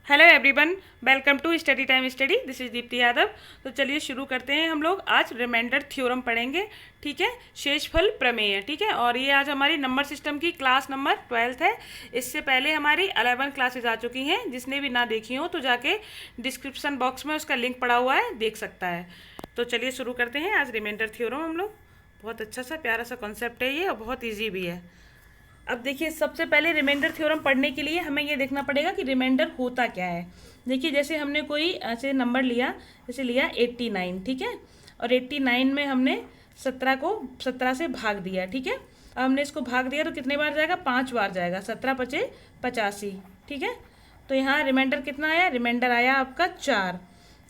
Hello everyone, welcome to study time study. This is Deepti Yadav. तो चलिए शुरू करते हैं। हम लोग आज रिमाइंडर थ्योरम पढ़ेंगे, ठीक है, शेषफल प्रमेय, ठीक है। और ये आज हमारी नंबर सिस्टम की क्लास नंबर 12 है। इससे पहले हमारी 11 क्लासेज आ चुकी हैं। जिसने भी ना देखी हो तो जाके डिस्क्रिप्शन बॉक्स में उसका लिंक पड़ा हुआ है, देख सकता है। तो चलिए शुरू करते हैं आज रिमाइंडर थ्योरम। हम लोग बहुत अच्छा सा प्यारा सा कॉन्सेप्ट है ये, और बहुत ईजी भी है। अब देखिए, सबसे पहले रिमाइंडर थ्योरम पढ़ने के लिए हमें ये देखना पड़ेगा कि रिमाइंडर होता क्या है। देखिए, जैसे हमने कोई ऐसे नंबर लिया, जैसे लिया 89, ठीक है, और 89 में हमने 17 को 17 से भाग दिया, ठीक है। अब हमने इसको भाग दिया तो कितने बार जाएगा? 5 बार जाएगा। 17 पचे 85, ठीक है। तो यहाँ रिमाइंडर कितना आया? रिमाइंडर आया आपका 4।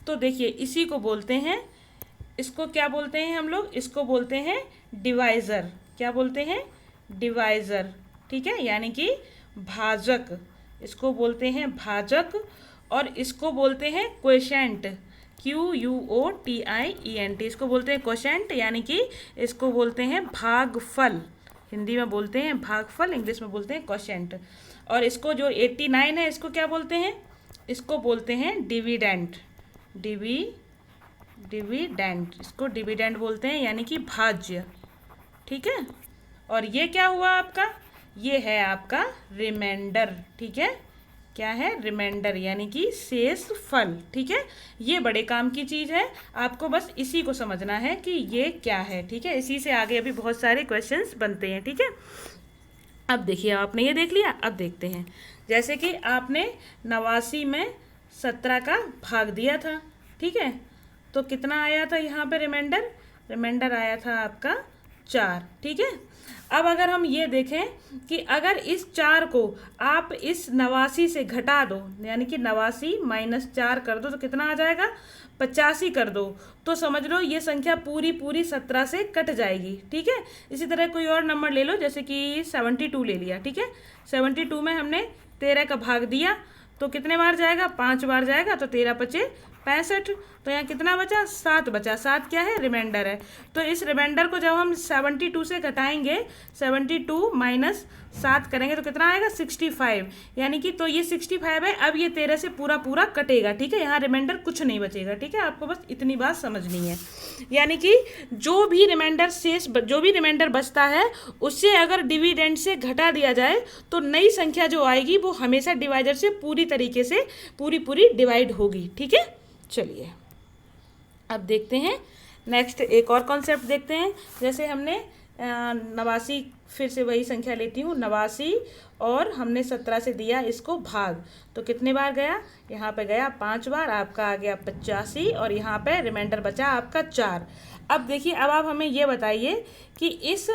तो देखिए, इसी को बोलते हैं, इसको क्या बोलते हैं हम लोग? इसको बोलते हैं डिवाइज़र। क्या बोलते हैं? डिवाइज़र, ठीक है, यानी कि भाजक। इसको बोलते हैं भाजक, और इसको बोलते हैं क्वोशेंट। QUOTIENT, इसको बोलते हैं क्वोशेंट, यानी कि इसको बोलते हैं भागफल। हिंदी में बोलते हैं भागफल, इंग्लिश में बोलते हैं क्वोशेंट। और इसको जो 89 है, इसको क्या बोलते हैं? इसको बोलते हैं डिविडेंड। डिविडेंड, इसको डिविडेंड बोलते हैं, यानी कि भाज्य, ठीक है। और ये क्या हुआ आपका? ये है आपका रिमाइंडर, ठीक है। क्या है? रिमाइंडर, यानी कि शेष फल, ठीक है। ये बड़े काम की चीज़ है, आपको बस इसी को समझना है कि ये क्या है, ठीक है। इसी से आगे अभी बहुत सारे क्वेश्चंस बनते हैं, ठीक है। अब देखिए, आपने ये देख लिया। अब देखते हैं, जैसे कि आपने 89 में 17 का भाग दिया था, ठीक है। तो कितना आया था यहाँ पे रिमाइंडर? रिमाइंडर आया था आपका 4, ठीक है। अब अगर हम ये देखें कि अगर इस 4 को आप इस 89 से घटा दो, यानी कि 89 माइनस 4 कर दो, तो कितना आ जाएगा? 85 कर दो, तो समझ लो ये संख्या पूरी पूरी 17 से कट जाएगी, ठीक है। इसी तरह कोई और नंबर ले लो, जैसे कि 72 ले लिया, ठीक है। 72 में हमने 13 का भाग दिया, तो कितने बार जाएगा? 5 बार जाएगा। तो 13 पचे 65। तो यहाँ कितना बचा? 7 बचा। 7 क्या है? रिमाइंडर है। तो इस रिमाइंडर को जब हम 72 से घटाएंगे, 72 माइनस 7 करेंगे, तो कितना आएगा? 65, यानी कि तो ये 65 है। अब ये 13 से पूरा पूरा कटेगा, ठीक है। यहाँ रिमाइंडर कुछ नहीं बचेगा, ठीक है। आपको बस इतनी बात समझनी है, यानी कि जो भी रिमाइंडर बचता है, उससे अगर डिविडेंड से घटा दिया जाए तो नई संख्या जो आएगी वो हमेशा डिवाइजर से पूरी तरीके से पूरी डिवाइड होगी, ठीक है। चलिए अब देखते हैं नेक्स्ट, एक और कॉन्सेप्ट देखते हैं। जैसे हमने 89, फिर से वही संख्या लेती हूँ, 89, और हमने 17 से दिया इसको भाग, तो कितने बार गया? यहाँ पे गया 5 बार, आपका आ गया 85, और यहाँ पे रिमाइंडर बचा आपका 4। अब देखिए, अब आप हमें ये बताइए कि इस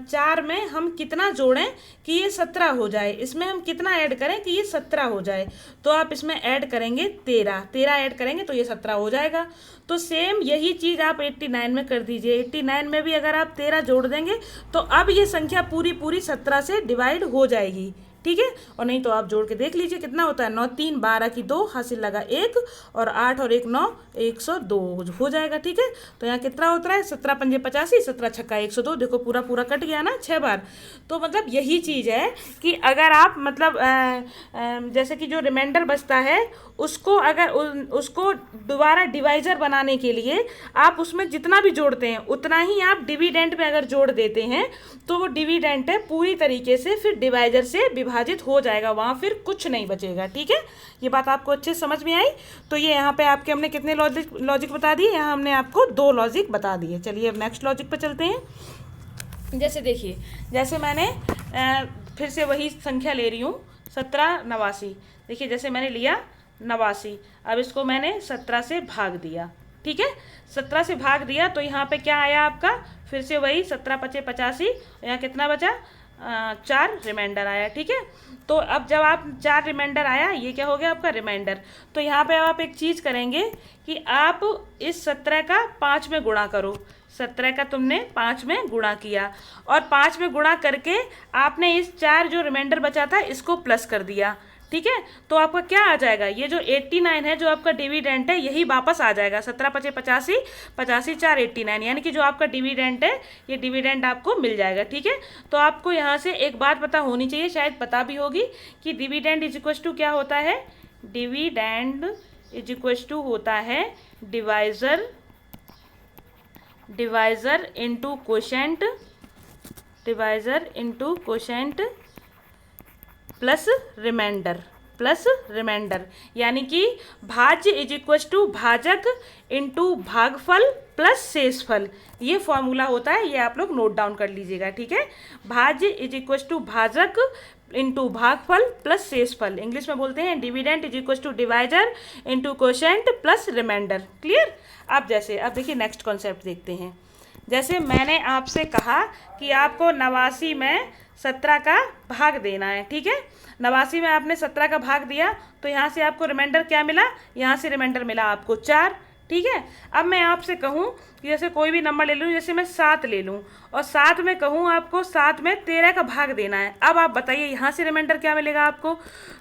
4 में हम कितना जोड़ें कि ये 17 हो जाए। इसमें हम कितना ऐड करें कि ये 17 हो जाए? तो आप इसमें ऐड करेंगे 13 ऐड करेंगे तो ये 17 हो जाएगा। तो सेम यही चीज़ आप 89 में कर दीजिए। 89 में भी अगर आप 13 जोड़ देंगे तो अब ये संख्या पूरी पूरी 17 से डिवाइड हो जाएगी, ठीक है। और नहीं तो आप जोड़ के देख लीजिए कितना होता है। 9 3 12 की 2, हासिल लगा 1, और 8 और 1 9, 102 हो जाएगा, ठीक है। तो यहाँ कितना होता है? 17 पंजे 85, 17 छक्का 102। देखो पूरा पूरा कट गया ना 6 बार। तो मतलब यही चीज़ है कि अगर आप मतलब जैसे कि जो रिमाइंडर बचता है उसको अगर उसको दोबारा डिवाइजर बनाने के लिए आप उसमें जितना भी जोड़ते हैं उतना ही आप डिविडेंड में अगर जोड़ देते हैं तो वो डिविडेंड है पूरी तरीके से फिर डिवाइजर से विभाजित हो जाएगा, वहाँ फिर कुछ नहीं बचेगा, ठीक है। ये बात आपको अच्छे समझ में आई? तो ये यहाँ पे आपके हमने कितने लॉजिक बता दिए? यहाँ हमने आपको 2 लॉजिक बता दिए। चलिए अब नेक्स्ट लॉजिक पर चलते हैं। जैसे देखिए, जैसे मैंने फिर से वही संख्या ले रही हूँ, 17 89। देखिए, जैसे मैंने लिया 89, अब इसको मैंने 17 से भाग दिया, ठीक है। 17 से भाग दिया तो यहाँ पे क्या आया आपका? फिर से वही 17 पचे 85, यहाँ कितना बचा? 4 रिमाइंडर आया, ठीक है। तो अब जब आप 4 रिमाइंडर आया, ये क्या हो गया आपका? रिमाइंडर। तो यहाँ पे आप एक चीज़ करेंगे कि आप इस 17 का 5 में गुणा करो। 17 का तुमने 5 में गुणा किया, और 5 में गुणा करके आपने इस 4 जो रिमाइंडर बचा था इसको प्लस कर दिया, ठीक है। तो आपका क्या आ जाएगा? ये जो 89 है जो आपका डिविडेंड है यही वापस आ जाएगा। 17 पचे 85, 85 4 89, यानी कि जो आपका डिविडेंड है ये डिविडेंड आपको मिल जाएगा, ठीक है। तो आपको यहाँ से एक बात पता होनी चाहिए, शायद पता भी होगी, कि डिविडेंड इज इक्वल टू क्या होता है? डिविडेंड इज इक्वल टू होता है divisor into quotient, divisor into quotient plus remainder, यानी कि भाज्य इज इक्वल टू भाजक इनटू भागफल प्लस शेषफल। ये फॉर्मूला होता है, ये आप लोग नोट डाउन कर लीजिएगा, ठीक है। भाज्य इज इक्वल टू भाजक इंटू भागफल प्लस शेषफल, इंग्लिश में बोलते हैं dividend is equal to divisor into quotient plus remainder. Clear. अब देखिए नेक्स्ट कॉन्सेप्ट देखते हैं। जैसे मैंने आपसे कहा कि आपको 89 में 17 का भाग देना है, ठीक है। 89 में आपने 17 का भाग दिया तो यहाँ से आपको रिमाइंडर क्या मिला, यहाँ से रिमाइंडर मिला आपको 4, ठीक है। अब मैं आपसे कहूँ कि जैसे कोई भी नंबर ले लूँ, जैसे मैं 7 ले लूँ और 7 में कहूँ आपको 7 में 13 का भाग देना है। अब आप बताइए यहाँ से रिमाइंडर क्या मिलेगा आपको,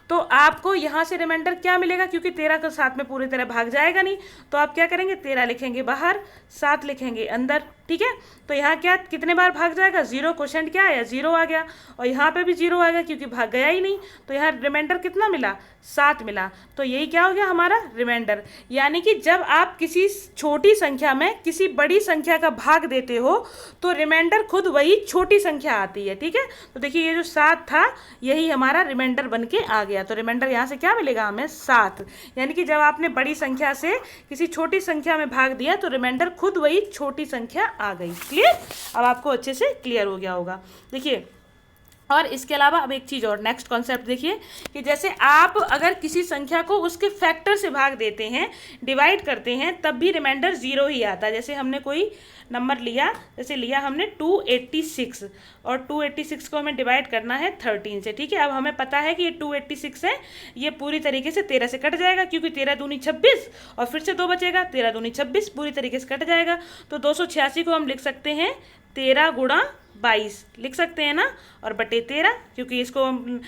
तो आपको यहाँ से रिमाइंडर क्या मिलेगा, क्योंकि 13 का 7 में पूरी तरह भाग जाएगा नहीं, तो आप क्या करेंगे, 13 लिखेंगे बाहर, 7 लिखेंगे अंदर, ठीक है। तो यहाँ क्या कितने बार भाग जाएगा, 0, क्वेश्चन क्या आया, 0 आ गया, और यहाँ पे भी 0 आएगा क्योंकि भाग गया ही नहीं, तो यहाँ रिमाइंडर कितना मिला, 7 मिला। तो यही क्या हो गया हमारा रिमाइंडर। यानी कि जब आप किसी छोटी संख्या में किसी बड़ी संख्या का भाग देते हो तो रिमाइंडर खुद वही छोटी संख्या आती है, ठीक है। तो देखिए ये जो 7 था यही हमारा रिमाइंडर बन के आ गया, तो रिमाइंडर यहाँ से क्या मिलेगा हमें, 7। यानी कि जब आपने बड़ी संख्या से किसी छोटी संख्या में भाग दिया तो रिमाइंडर खुद वही छोटी संख्या आ गई। क्लियर। अब आपको अच्छे से क्लियर हो गया होगा। देखिए और इसके अलावा अब एक चीज़ और, नेक्स्ट कॉन्सेप्ट देखिए कि जैसे आप अगर किसी संख्या को उसके फैक्टर से भाग देते हैं, डिवाइड करते हैं, तब भी रिमाइंडर 0 ही आता है। जैसे हमने कोई नंबर लिया, जैसे लिया हमने 286 और 286 को हमें डिवाइड करना है 13 से, ठीक है। अब हमें पता है कि ये 286 है, ये पूरी तरीके से 13 से कट जाएगा क्योंकि 13 दूनी 26 और फिर से 2 बचेगा, 13 दूनी 26 पूरी तरीके से कट जाएगा। तो 286 को हम लिख सकते हैं 13 गुणा 22 लिख सकते हैं ना, और बटे 13 क्योंकि इसको हम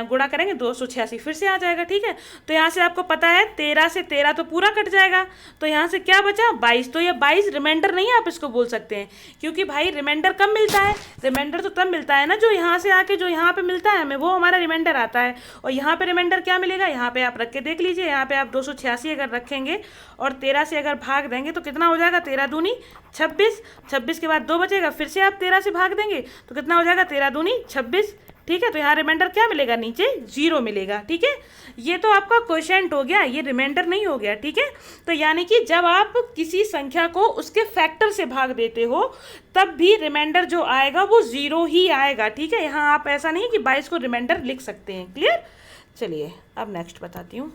गुणा करेंगे 286 फिर से आ जाएगा, ठीक है। तो यहाँ से आपको पता है 13 से 13 तो पूरा कट जाएगा, तो यहाँ से क्या बचा 22। तो ये 22 रिमाइंडर नहीं है, आप इसको बोल सकते हैं, क्योंकि भाई रिमाइंडर कब मिलता है, रिमाइंडर तो तब मिलता है ना जो यहाँ से आके जो यहाँ पे मिलता है हमें, वो हमारा रिमाइंडर आता है। और यहाँ पे रिमाइंडर क्या मिलेगा, यहाँ पे आप रख के देख लीजिए, यहाँ पे आप 286 अगर रखेंगे और 13 से अगर भाग देंगे तो कितना हो जाएगा, 13 दूनी 26, 26 के बाद 2 बचेगा, फिर से आप 13 से भाग देंगे तो कितना हो जाएगा, 13 दूनी 26, ठीक है। तो यहाँ रिमाइंडर क्या मिलेगा, नीचे 0 मिलेगा, ठीक है। ये तो आपका क्वोशिएंट हो गया, ये रिमाइंडर नहीं हो गया, ठीक है। तो यानी कि जब आप किसी संख्या को उसके फैक्टर से भाग देते हो तब भी रिमाइंडर जो आएगा वो 0 ही आएगा, ठीक है। यहाँ आप ऐसा नहीं कि 22 को रिमाइंडर लिख सकते हैं। क्लियर। चलिए अब नेक्स्ट बताती हूँ।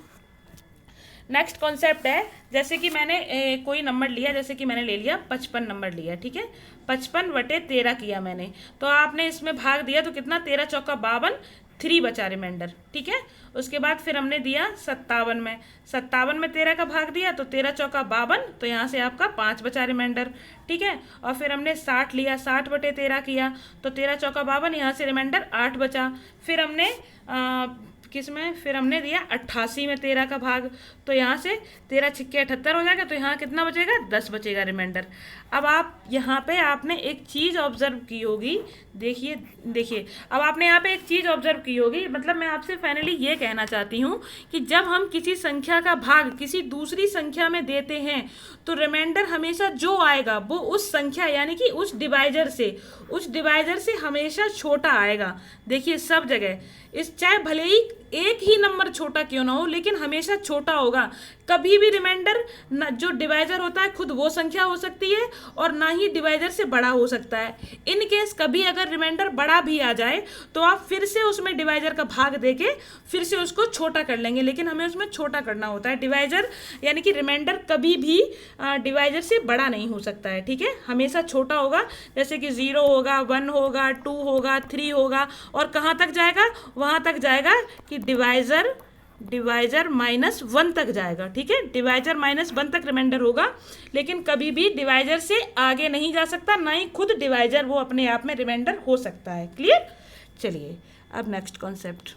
नेक्स्ट कॉन्सेप्ट है, जैसे कि मैंने कोई नंबर लिया, जैसे कि मैंने ले लिया 55 नंबर लिया, ठीक है। 55 बटे 13 किया मैंने, तो आपने इसमें भाग दिया तो कितना, 13 चौका 52, 3 बचा रिमाइंडर, ठीक है। उसके बाद फिर हमने दिया 57 में, 57 में 13 का भाग दिया तो 13 चौका 52, तो यहाँ से आपका 5 बचा रिमाइंडर, ठीक है। और फिर हमने 60 लिया, 60 बटे 13 किया तो 13 चौका 52, यहाँ से रिमाइंडर 8 बचा। फिर हमने फिर हमने दिया 88 में 13 का भाग, तो यहाँ से 13 छिक्के 78 हो जाएगा, तो यहाँ कितना बचेगा, 10 बचेगा रिमाइंडर। अब आप यहाँ पे आपने एक चीज़ ऑब्जर्व की होगी, देखिए अब आपने यहाँ पे एक चीज़ ऑब्जर्व की होगी, मतलब मैं आपसे फाइनली ये कहना चाहती हूँ कि जब हम किसी संख्या का भाग किसी दूसरी संख्या में देते हैं तो रिमाइंडर हमेशा जो आएगा वो उस संख्या यानी कि उस डिवाइजर से हमेशा छोटा आएगा। देखिए सब जगह इस, चाहे भले ही एक ही नंबर छोटा क्यों ना हो, लेकिन हमेशा छोटा होगा। कभी भी रिमाइंडर जो डिवाइजर होता है खुद वो संख्या हो सकती है और ना ही डिवाइजर से बड़ा हो सकता है। इन केस कभी अगर रिमाइंडर बड़ा भी आ जाए तो आप फिर से उसमें डिवाइजर का भाग देके फिर से उसको छोटा कर लेंगे, लेकिन हमें उसमें छोटा करना होता है। डिवाइजर यानी कि रिमाइंडर कभी भी डिवाइजर से बड़ा नहीं हो सकता है, ठीक है, हमेशा छोटा होगा। जैसे कि 0 होगा, 1 होगा, 2 होगा, 3 होगा, और कहाँ तक जाएगा, वहाँ तक जाएगा कि डिवाइजर -1 तक जाएगा, ठीक है। डिवाइजर -1 तक रिमाइंडर होगा, लेकिन कभी भी डिवाइजर से आगे नहीं जा सकता, ना ही खुद डिवाइजर वो अपने आप में रिमाइंडर हो सकता है। क्लियर। चलिए अब नेक्स्ट कॉन्सेप्ट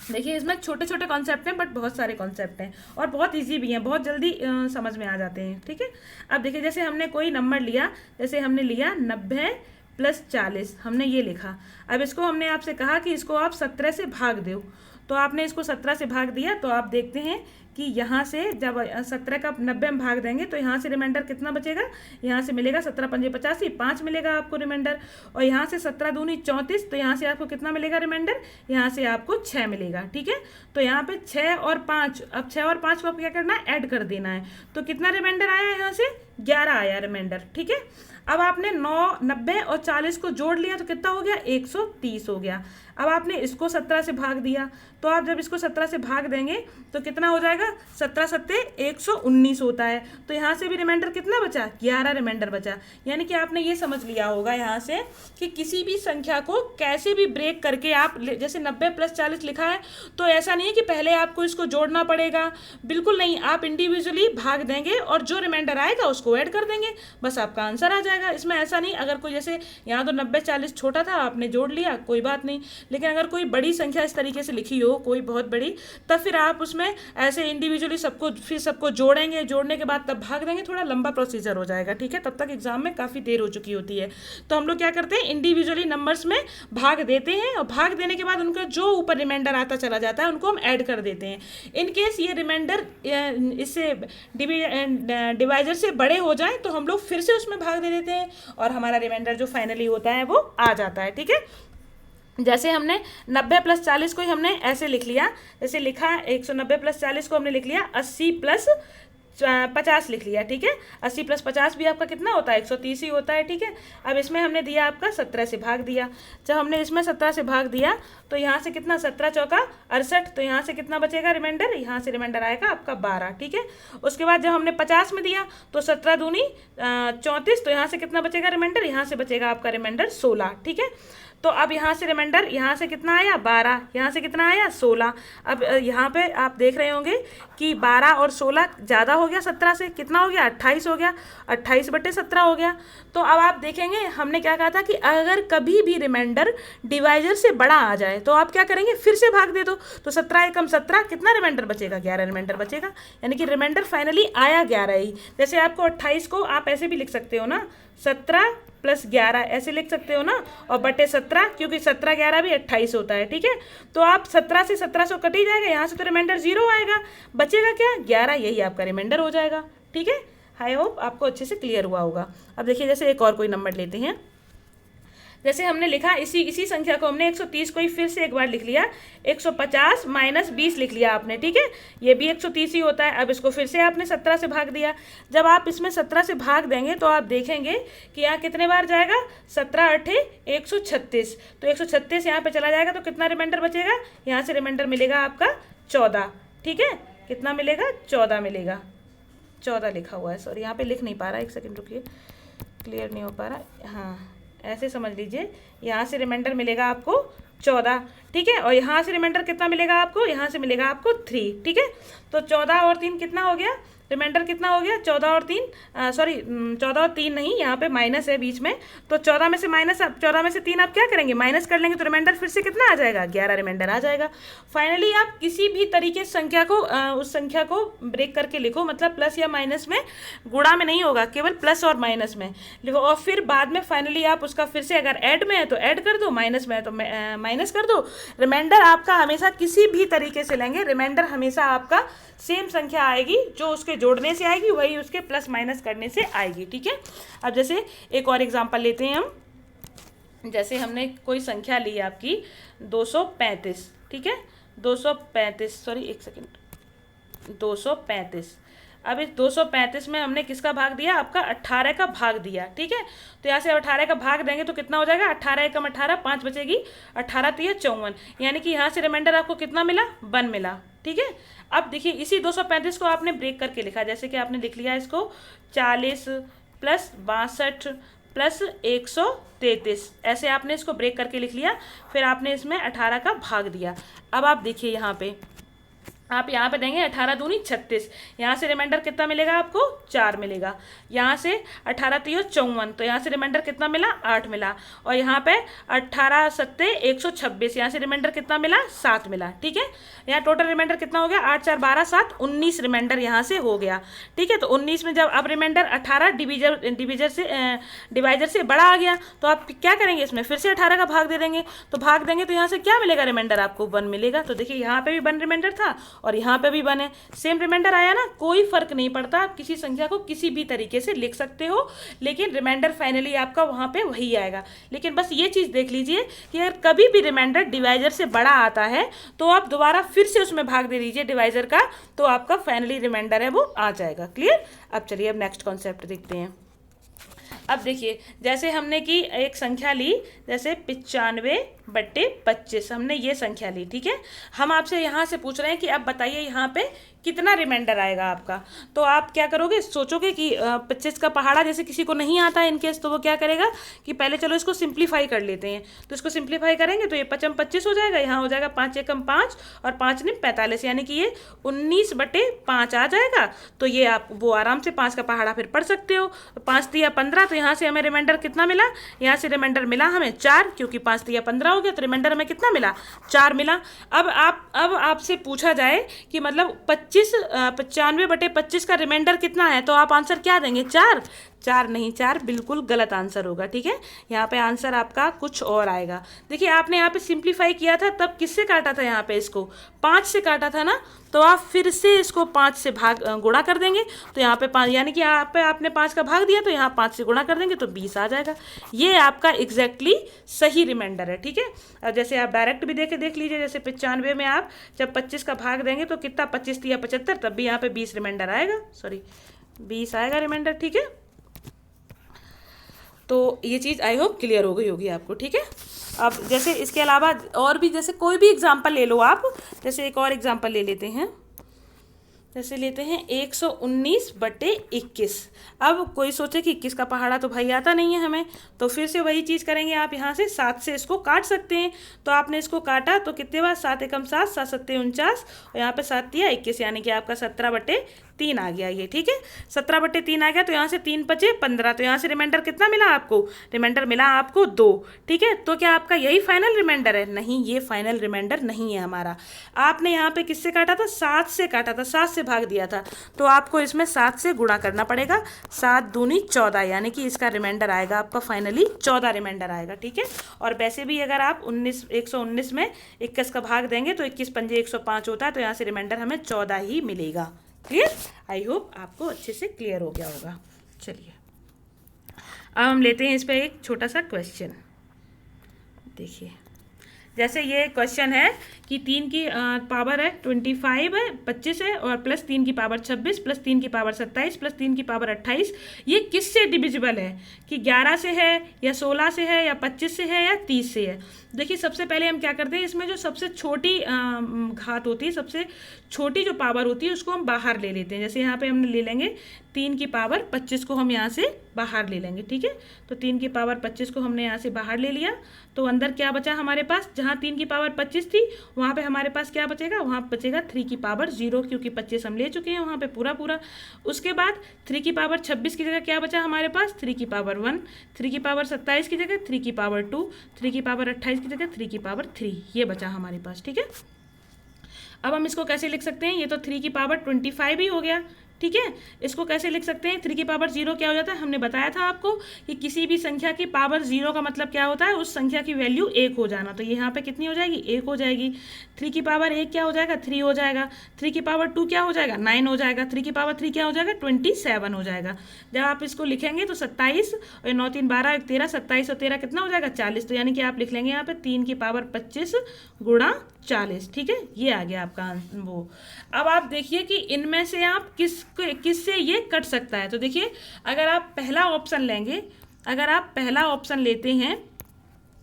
देखिए, इसमें छोटे छोटे कॉन्सेप्ट हैं बट बहुत सारे कॉन्सेप्ट हैं और बहुत इजी भी हैं, बहुत जल्दी समझ में आ जाते हैं, ठीक है। अब देखिए जैसे हमने कोई नंबर लिया, जैसे हमने लिया 90 + 40, हमने ये लिखा। अब इसको हमने आपसे कहा कि इसको आप 17 से भाग दो, तो आपने इसको 17 से भाग दिया, तो आप देखते हैं कि यहाँ से जब 17 का 90 में भाग देंगे तो यहाँ से रिमाइंडर कितना बचेगा, यहाँ से मिलेगा 17 पंजे 85, 5 मिलेगा आपको रिमाइंडर। और यहाँ से 17 दूनी 34, तो यहाँ से आपको कितना मिलेगा रिमाइंडर, यहाँ से आपको 6 मिलेगा। ठीक है, तो यहाँ पे 6 और 5, अब 6 और 5 को आपको क्या करना है, ऐड कर देना है। तो कितना रिमाइंडर आया, यहाँ से 11 आया रिमाइंडर। ठीक है, अब आपने 9, 90 और 40 को जोड़ लिया तो कितना हो गया, 130 हो गया। अब आपने इसको 17 से भाग दिया, तो आप जब इसको 17 से भाग देंगे तो कितना हो जाएगा, 17 सत्ते 119 होता है। तो यहाँ से भी रिमाइंडर कितना बचा, 11 रिमाइंडर बचा। यानी कि आपने ये समझ लिया होगा यहाँ से कि किसी भी संख्या को कैसे भी ब्रेक करके आप, जैसे 90 + 40 लिखा है तो ऐसा नहीं है कि पहले आपको इसको जोड़ना पड़ेगा, बिल्कुल नहीं, आप इंडिविजुअली भाग देंगे और जो रिमाइंडर आएगा उसको ऐड कर देंगे, बस आपका आंसर आ जाएगा। इसमें ऐसा नहीं, अगर कोई जैसे यहाँ तो 90 40 छोटा था, आपने जोड़ लिया, कोई बात नहीं, लेकिन अगर कोई बड़ी संख्या इस तरीके से लिखी हो, कोई बहुत बड़ी, तब फिर आप उसमें ऐसे इंडिविजुअली सबको जोड़ेंगे, जोड़ने के बाद तब भाग देंगे, थोड़ा लंबा प्रोसीजर हो जाएगा। ठीक है, तब तक एग्जाम में काफ़ी देर हो चुकी होती है। तो हम लोग क्या करते हैं, इंडिविजुअली नंबर्स में भाग देते हैं और भाग देने के बाद उनका जो ऊपर रिमाइंडर आता चला जाता है उनको हम ऐड कर देते हैं। इन केस ये रिमाइंडर इससे डिवाइजर से बड़े हो जाए तो हम लोग फिर से उसमें भाग दे देते हैं और हमारा रिमाइंडर जो फाइनली होता है वो आ जाता है। ठीक है, जैसे हमने 90 + 40 को ही हमने ऐसे लिख लिया, जैसे लिखा 190 + 40 को हमने लिख लिया 80 + 50 लिख लिया। ठीक है, 80 + 50 भी आपका कितना होता है, 130 ही होता है। ठीक है, अब इसमें हमने दिया आपका 17 से भाग दिया। जब हमने इसमें 17 से भाग दिया तो यहाँ से कितना, 17 चौका 68, तो यहाँ से कितना बचेगा रिमाइंडर, यहाँ से रिमाइंडर आएगा आपका 12। ठीक है, उसके बाद जब हमने 50 में दिया तो 17 दूनी 34, तो यहाँ से कितना बचेगा रिमाइंडर, यहाँ से बचेगा आपका रिमाइंडर 16। ठीक है, तो अब यहाँ से रिमाइंडर, यहाँ से कितना आया 12, यहाँ से कितना आया 16। अब यहाँ पे आप देख रहे होंगे कि 12 और 16 ज़्यादा हो गया 17 से, कितना हो गया 28 हो गया, 28/17 हो गया। तो अब आप देखेंगे हमने क्या कहा था कि अगर कभी भी रिमाइंडर डिवाइजर से बड़ा आ जाए तो आप क्या करेंगे, फिर से भाग दे दो, तो 17 एकम 17, कितना रिमाइंडर बचेगा, 11 रिमाइंडर बचेगा। यानी कि रिमाइंडर फाइनली आया 11 ही। जैसे आपको 28 को आप ऐसे भी लिख सकते हो ना, 17 + 11 ऐसे लिख सकते हो ना, और बटे 17, क्योंकि 17 11 भी 28 होता है। ठीक है, तो आप 17 से 1700 कट ही जाएगा, यहाँ से तो रिमाइंडर 0 आएगा, बचेगा क्या 11, यही आपका रिमाइंडर हो जाएगा। ठीक है, आई होप आपको अच्छे से क्लियर हुआ होगा। अब देखिए जैसे एक और कोई नंबर लेते हैं, जैसे हमने लिखा इसी संख्या को हमने 130 को ही फिर से एक बार लिख लिया, 150 - 20 लिख लिया आपने। ठीक है, ये भी 130 ही होता है। अब इसको फिर से आपने 17 से भाग दिया। जब आप इसमें 17 से भाग देंगे तो आप देखेंगे कि यहाँ कितने बार जाएगा, 17 × 8 = 136, तो 136 यहाँ पे चला जाएगा, तो कितना रिमाइंडर बचेगा, यहाँ से रिमाइंडर मिलेगा आपका 14। ठीक है, कितना मिलेगा, 14 मिलेगा, 14 लिखा हुआ है, सॉरी यहाँ पे लिख नहीं पा रहा, एक सेकंड रुकिए, क्लियर नहीं हो पा रहा। हाँ, ऐसे समझ लीजिए, यहाँ से रिमाइंडर मिलेगा आपको 14। ठीक है, और यहाँ से रिमाइंडर कितना मिलेगा आपको, यहाँ से मिलेगा आपको 3। ठीक है, तो 14 और 3 कितना हो गया, रिमाइंडर कितना हो गया, 14 और 3 सॉरी 14 और 3 नहीं, यहाँ पे माइनस है बीच में, तो 14 में से 3 आप क्या करेंगे, माइनस कर लेंगे, तो रिमाइंडर फिर से कितना आ जाएगा, 11 रिमाइंडर आ जाएगा। फाइनली आप किसी भी तरीके से संख्या को उस संख्या को ब्रेक करके लिखो, मतलब प्लस या माइनस में, गुणा में नहीं होगा, केवल प्लस और माइनस में लिखो, और फिर बाद में फाइनली आप उसका फिर से अगर ऐड में है तो ऐड कर दो, माइनस में है तो माइनस कर दो। रिमाइंडर आपका हमेशा किसी भी तरीके से लेंगे, रिमाइंडर हमेशा आपका सेम संख्या आएगी, जो उसके जोड़ने से आएगी वही उसके प्लस माइनस करने से आएगी। ठीक है, अब जैसे एक और एग्जांपल लेते हैं हम, जैसे हमने कोई संख्या ली आपकी 235। ठीक है, 235, सॉरी एक सेकंड, 235। अब इस 235 में हमने किसका भाग दिया, आपका 18 का भाग दिया। ठीक है, तो यहाँ से 18 का भाग देंगे तो कितना हो जाएगा, 18 एकम 18, 5 बचेगी, 18 × 3 = 54, यानी कि यहाँ से रिमाइंडर आपको कितना मिला, 1 मिला। ठीक है, अब देखिए इसी 235 को आपने ब्रेक करके लिखा, जैसे कि आपने लिख लिया इसको 40 + 62 + 133, ऐसे आपने इसको ब्रेक करके लिख लिया, फिर आपने इसमें 18 का भाग दिया। अब आप देखिए यहाँ पे आप यहाँ पे देंगे 18 दूनी 36, यहाँ से रिमाइंडर कितना मिलेगा आपको 4 मिलेगा। यहाँ से 18 3 54, तो यहाँ से रिमाइंडर कितना मिला 8 मिला। और यहाँ पे 18 सत्ते 126, यहाँ से रिमाइंडर कितना मिला 7 मिला। ठीक है, यहाँ टोटल रिमाइंडर कितना हो गया 8 4 12 7 19 रिमाइंडर यहाँ से हो गया। ठीक है, तो 19 में जब अब रिमाइंडर 18 डिवाइजर से बड़ा आ गया तो आप क्या करेंगे, इसमें फिर से 18 का भाग दे देंगे। तो भाग देंगे तो यहाँ से क्या मिलेगा रिमाइंडर आपको 1 मिलेगा। तो देखिए यहाँ पे भी 1 रिमाइंडर था और यहाँ पे भी 1 है, सेम रिमाइंडर आया ना, कोई फर्क नहीं पड़ता। आप किसी संख्या को किसी भी तरीके से लिख सकते हो, लेकिन रिमाइंडर फाइनली आपका वहाँ पे वही आएगा। लेकिन बस ये चीज़ देख लीजिए कि अगर कभी भी रिमाइंडर डिवाइजर से बड़ा आता है तो आप दोबारा फिर से उसमें भाग दे दीजिए डिवाइजर का, तो आपका फाइनली रिमाइंडर है वो आ जाएगा। क्लियर। अब चलिए अब नेक्स्ट कॉन्सेप्ट देखते हैं। अब देखिए जैसे हमने की एक संख्या ली, जैसे 95/25 हमने ये संख्या ली। ठीक है, हम आपसे यहाँ से पूछ रहे हैं कि अब बताइए यहाँ पे कितना रिमाइंडर आएगा आपका। तो आप क्या करोगे, सोचोगे कि 25 का पहाड़ा जैसे किसी को नहीं आता है इनकेस, तो वो क्या करेगा कि पहले चलो इसको सिंप्लीफाई कर लेते हैं। तो इसको सिंप्लीफाई करेंगे तो ये 5 25 हो जाएगा, यहाँ हो जाएगा 5 एकम 5 और 5 ने 45, यानी कि ये 19/5 आ जाएगा। तो ये आप वो आराम से 5 का पहाड़ा फिर पढ़ सकते हो। 5 तिया 15, तो यहाँ से हमें रिमाइंडर कितना मिला, यहाँ से रिमाइंडर मिला हमें 4, क्योंकि 5 तिया 15 हो गया, तो रिमाइंडर हमें कितना मिला 4 मिला। अब आपसे पूछा जाए कि मतलब 95/25 का रिमाइंडर कितना है, तो आप आंसर क्या देंगे 4। 4 नहीं, 4 बिल्कुल गलत आंसर होगा। ठीक है, यहाँ पे आंसर आपका कुछ और आएगा। देखिए आपने यहाँ पे सिंप्लीफाई किया था, तब किससे काटा था, यहाँ पे इसको 5 से काटा था ना, तो आप फिर से इसको 5 से गुणा कर देंगे। तो यहाँ पे 5, यानी कि यहाँ पे आपने 5 का भाग दिया, तो यहाँ 5 से गुणा कर देंगे तो 20 आ जाएगा। ये आपका एग्जैक्टली सही रिमाइंडर है। ठीक है, और जैसे आप डायरेक्ट भी देख लीजिए, जैसे 95 में आप जब 25 का भाग देंगे तो कितना 25 तिया 75, तब भी यहाँ पे 20 रिमाइंडर आएगा, 20 आएगा रिमाइंडर। ठीक है, तो ये चीज़ आई होप क्लियर हो गई होगी आपको। ठीक है, अब जैसे इसके अलावा और भी, जैसे कोई भी एग्जांपल ले लो आप, जैसे एक और एग्जांपल ले लेते हैं, जैसे लेते हैं 119/21। अब कोई सोचे कि 21 का पहाड़ा तो भाई आता नहीं है हमें, तो फिर से वही चीज़ करेंगे, आप यहाँ से 7 से इसको काट सकते हैं। तो आपने इसको काटा तो कितने बार 7 एकम 7 7 सत्ते 49 और यहाँ पे 7 तिया 21, यानी कि आपका 17/3 आ गया ये। ठीक है, 17/3 आ गया, तो यहाँ से 3 बचे 15, तो यहाँ से रिमाइंडर कितना मिला आपको, रिमाइंडर मिला आपको 2। ठीक है, तो क्या आपका यही फाइनल रिमाइंडर है, नहीं ये फाइनल रिमाइंडर नहीं है हमारा। आपने यहाँ पे किससे काटा था, 7 से काटा था, 7 से भाग दिया था, तो आपको इसमें 7 से गुणा करना पड़ेगा। 7 दूनी 14, यानी कि इसका रिमाइंडर आएगा आपका फाइनली 14 रिमाइंडर आएगा। ठीक है, और वैसे भी अगर आप 119 में 21 का भाग देंगे तो 21 पंजे 105 होता है, तो यहाँ से रिमाइंडर हमें 14 ही मिलेगा। क्लियर, आई होप आपको अच्छे से क्लियर हो गया होगा। चलिए अब हम लेते हैं इस पर एक छोटा सा क्वेश्चन। देखिए जैसे ये क्वेश्चन है कि 3 की पावर है 25 है 25 है, और प्लस 3 की पावर 26 प्लस 3 की पावर 27 प्लस 3 की पावर 28, ये किससे डिविजिबल है, कि 11 से है या 16 से है या 25 से है या 30 से है। देखिए सबसे पहले हम क्या करते हैं, इसमें जो सबसे छोटी घात होती है, सबसे छोटी जो पावर होती है उसको हम बाहर ले लेते हैं। जैसे यहाँ पे हमने ले लेंगे 3 की पावर 25 को हम यहाँ से बाहर ले लेंगे। ठीक है, तो 3 की पावर 25 को हमने यहाँ से बाहर ले लिया, तो अंदर क्या बचा हमारे पास, जहाँ 3 की पावर 25 थी वहाँ पे हमारे पास क्या बचेगा, वहाँ बचेगा 3 की पावर 0, क्योंकि 25 हम ले चुके हैं वहाँ पे पूरा। उसके बाद 3 की पावर 26 की जगह क्या बचा हमारे पास, 3 की पावर 1, 3 की पावर 27 की जगह 3 की पावर 2, 3 की पावर 28 की जगह 3 की पावर 3, ये बचा हमारे पास। ठीक है, अब हम इसको कैसे लिख सकते हैं, ये तो 3 की पावर 25 ही हो गया। ठीक है, इसको कैसे लिख सकते हैं, 3 की पावर 0 क्या हो जाता है, हमने बताया था आपको कि किसी भी संख्या की पावर 0 का मतलब क्या होता है, उस संख्या की वैल्यू 1 हो जाना। तो ये यहाँ पे कितनी हो जाएगी, 1 हो जाएगी। 3 की पावर 1 क्या हो जाएगा, 3 हो जाएगा। 3 की पावर 2 क्या हो जाएगा, 9 हो जाएगा। 3 की पावर 3 क्या हो जाएगा, 27 हो जाएगा। जब आप इसको लिखेंगे तो 27 और 9 3 12 1 13, 27 और 13 कितना हो जाएगा 40। तो यानी कि आप लिख लेंगे यहाँ पे 3 की पावर 25 गुणा 40। ठीक है, ये आ गया आपका वो। अब आप देखिए कि इनमें से आप किससे ये कट सकता है। तो देखिए अगर आप पहला ऑप्शन लेंगे, अगर आप पहला ऑप्शन लेते हैं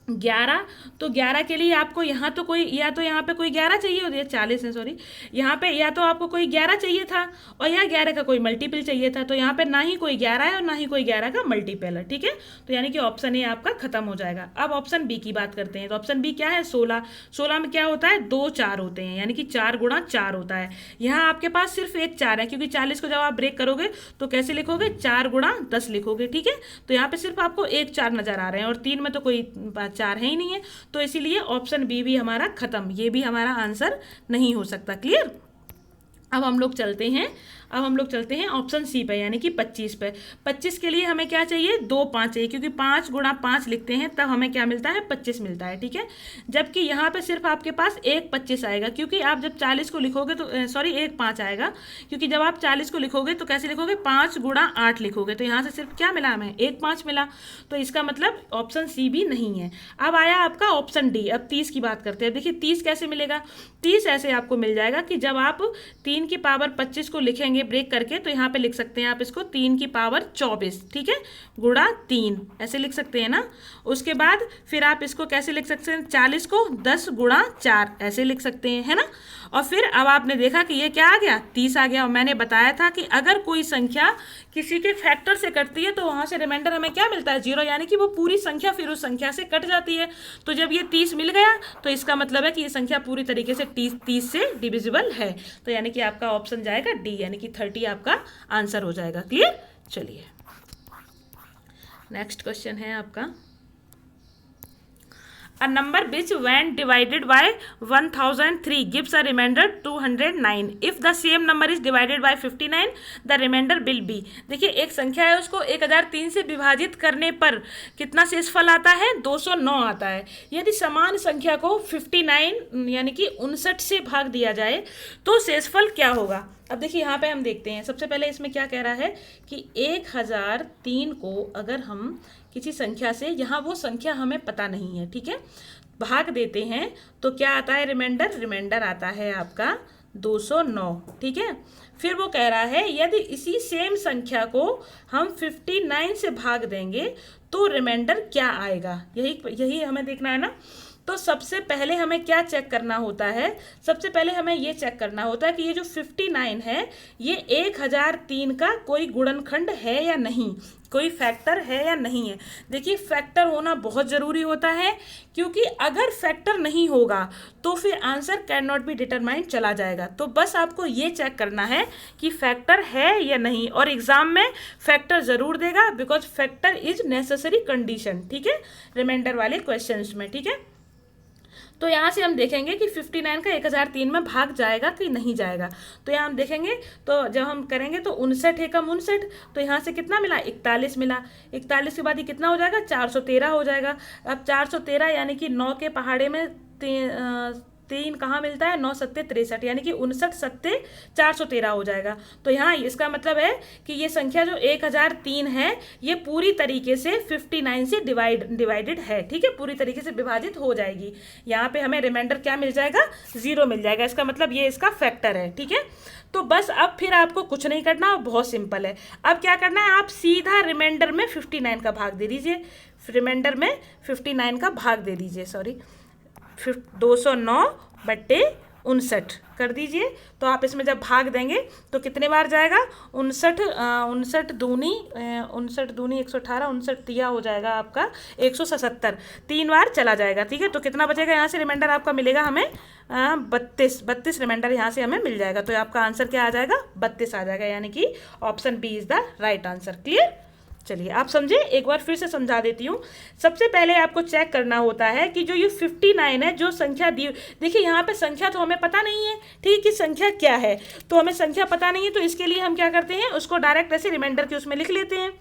11, तो 11 के लिए आपको यहाँ तो कोई, या तो यहाँ पे कोई 11 चाहिए होती है, 40 है सॉरी, यहाँ पे या तो आपको कोई 11 चाहिए था और यहाँ 11 का कोई मल्टीपल चाहिए था, तो यहाँ पे ना ही कोई 11 है और ना ही कोई 11 का मल्टीपल है, ठीक है। तो यानी कि ऑप्शन ए आपका खत्म हो जाएगा। अब ऑप्शन बी की बात करते हैं, तो ऑप्शन बी क्या है, 16। 16 में क्या होता है, 2 4 होते हैं, यानी कि 4 गुणा 4 होता है। यहाँ आपके पास सिर्फ एक 4 है, क्योंकि 40 को जब आप ब्रेक करोगे तो कैसे लिखोगे, 4 गुणा 10 लिखोगे, ठीक है। तो यहाँ पे सिर्फ आपको एक 4 नजर आ रहे हैं और 3 में तो कोई 4 है ही नहीं है, तो इसीलिए ऑप्शन बी भी हमारा खत्म, ये भी हमारा आंसर नहीं हो सकता। क्लियर। अब हम लोग चलते हैं ऑप्शन सी पे, यानी कि 25 पे। 25 के लिए हमें क्या चाहिए, 2 5 चाहिए, क्योंकि 5 गुणा 5 लिखते हैं तब हमें क्या मिलता है, 25 मिलता है, ठीक है। जबकि यहाँ पे सिर्फ आपके पास एक 25 आएगा, क्योंकि आप जब 40 को लिखोगे तो सॉरी एक 5 आएगा, क्योंकि जब आप 40 को लिखोगे तो कैसे लिखोगे, 5 गुणा 8 लिखोगे, तो यहाँ से सिर्फ क्या मिला हमें, एक 5 मिला, तो इसका मतलब ऑप्शन सी भी नहीं है। अब आया आपका ऑप्शन डी। अब 30 की बात करते हैं। देखिए 30 कैसे मिलेगा, 30 ऐसे आपको मिल जाएगा कि जब आप 3 की पावर 25 को लिखेंगे ब्रेक करके, तो यहाँ पे लिख सकते हैं आप इसको 3 की पावर 24, ठीक है, गुणा 3 ऐसे लिख सकते हैं ना। उसके बाद फिर आप इसको कैसे लिख सकते हैं, 40 को 10 गुणा 4 ऐसे लिख सकते हैं, है ना। और फिर अब आपने देखा कि ये क्या आ गया, 30 आ गया। और मैंने बताया था कि अगर कोई संख्या किसी के फैक्टर से कटती है तो वहाँ से रिमाइंडर हमें क्या मिलता है, 0, यानी कि वो पूरी संख्या फिर उस संख्या से कट जाती है। तो जब ये 30 मिल गया तो इसका मतलब है कि ये संख्या पूरी तरीके से 30 से डिविजिबल है, तो यानी कि आपका ऑप्शन जाएगा डी, यानी कि 30 आपका आंसर हो जाएगा। क्लियर। चलिए नेक्स्ट क्वेश्चन है आपका, a number which when divided by 1003 gives a remainder 209, if the same number is divided by 59 the remainder will be। देखिए एक संख्या है, उसको 1003 से विभाजित करने पर कितना शेषफल आता है, 209 आता है। यदि समान संख्या को 59 यानी कि 59 से भाग दिया जाए तो शेषफल क्या होगा। अब देखिए यहाँ पे हम देखते हैं, सबसे पहले इसमें क्या कह रहा है कि 1003 को अगर हम किसी संख्या से, यहाँ वो संख्या हमें पता नहीं है, ठीक है, भाग देते हैं तो क्या आता है, रिमाइंडर आता है आपका 209, ठीक है। फिर वो कह रहा है यदि इसी सेम संख्या को हम 59 से भाग देंगे तो रिमाइंडर क्या आएगा, यही हमें देखना है ना। तो सबसे पहले हमें क्या चेक करना होता है, सबसे पहले हमें ये चेक करना होता है कि ये जो 59 है ये 1003 का कोई गुणनखंड है या नहीं, कोई फैक्टर है या नहीं है। देखिए फैक्टर होना बहुत ज़रूरी होता है, क्योंकि अगर फैक्टर नहीं होगा तो फिर answer can not be determined चला जाएगा। तो बस आपको ये चेक करना है कि फैक्टर है या नहीं, और एग्जाम में फैक्टर ज़रूर देगा, because factor is necessary condition, ठीक है, रिमाइंडर वाले क्वेश्चंस में, ठीक है। तो यहाँ से हम देखेंगे कि 59 का 1003 में भाग जाएगा कि नहीं जाएगा। तो यहाँ हम देखेंगे, तो जब हम करेंगे तो 59 एकम 59, तो यहाँ से कितना मिला, 41 मिला। 41 के बाद ये कितना हो जाएगा, 413 हो जाएगा। अब 413 यानी कि 9 के पहाड़े में 3 कहाँ मिलता है, 9 सत्ते 63, यानी कि 59 सत्ते 413 हो जाएगा। तो यहाँ इसका मतलब है कि ये संख्या जो 1003 है ये पूरी तरीके से 59 से डिवाइडेड है, ठीक है, पूरी तरीके से विभाजित हो जाएगी। यहाँ पे हमें रिमाइंडर क्या मिल जाएगा, 0 मिल जाएगा। इसका मतलब ये इसका फैक्टर है, ठीक है। तो बस अब फिर आपको कुछ नहीं करना, बहुत सिंपल है। अब क्या करना है, आप सीधा रिमाइंडर में 59 का भाग दे दीजिए, रिमाइंडर में 59 का भाग दे दीजिए, सॉरी 209 बट्टे 59 कर दीजिए। तो आप इसमें जब भाग देंगे तो कितने बार जाएगा, 59 दूनी 118, 59 तिया हो जाएगा आपका 177, 3 बार चला जाएगा, ठीक है। तो कितना बचेगा, यहाँ से रिमाइंडर आपका मिलेगा हमें 32 रिमाइंडर यहाँ से हमें मिल जाएगा। तो आपका आंसर क्या आ जाएगा, 32 आ जाएगा, यानी कि option B is the right answer. Clear. चलिए आप समझे, एक बार फिर से समझा देती हूँ। सबसे पहले आपको चेक करना होता है कि जो ये 59 है, जो संख्या दी, देखिए यहाँ पे संख्या तो हमें पता नहीं है, ठीक है, कि संख्या क्या है, तो हमें संख्या पता नहीं है, तो इसके लिए हम क्या करते हैं, उसको डायरेक्ट ऐसे रिमाइंडर के उसमें लिख लेते हैं।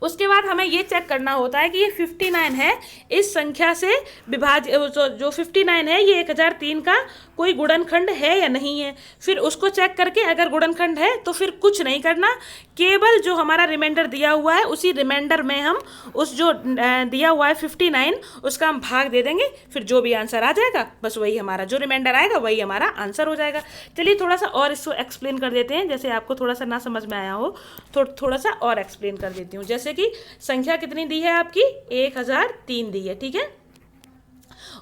उसके बाद हमें ये चेक करना होता है कि ये 59 है, इस संख्या से जो 59 है ये 1003 का कोई गुणनखंड है या नहीं है। फिर उसको चेक करके अगर गुणनखंड है तो फिर कुछ नहीं करना, केवल जो हमारा रिमाइंडर दिया हुआ है उसी रिमाइंडर में हम उस जो दिया हुआ है 59 उसका हम भाग दे देंगे, फिर जो भी आंसर आ जाएगा बस वही हमारा, जो रिमाइंडर आएगा वही हमारा आंसर हो जाएगा। चलिए थोड़ा सा और इसको एक्सप्लेन कर देते हैं, जैसे आपको थोड़ा सा ना समझ में आया हो, थोड़ा सा और एक्सप्लेन कर देती हूँ। जैसे जैसे कि संख्या कितनी दी है आपकी 1003 दी है, ठीक है।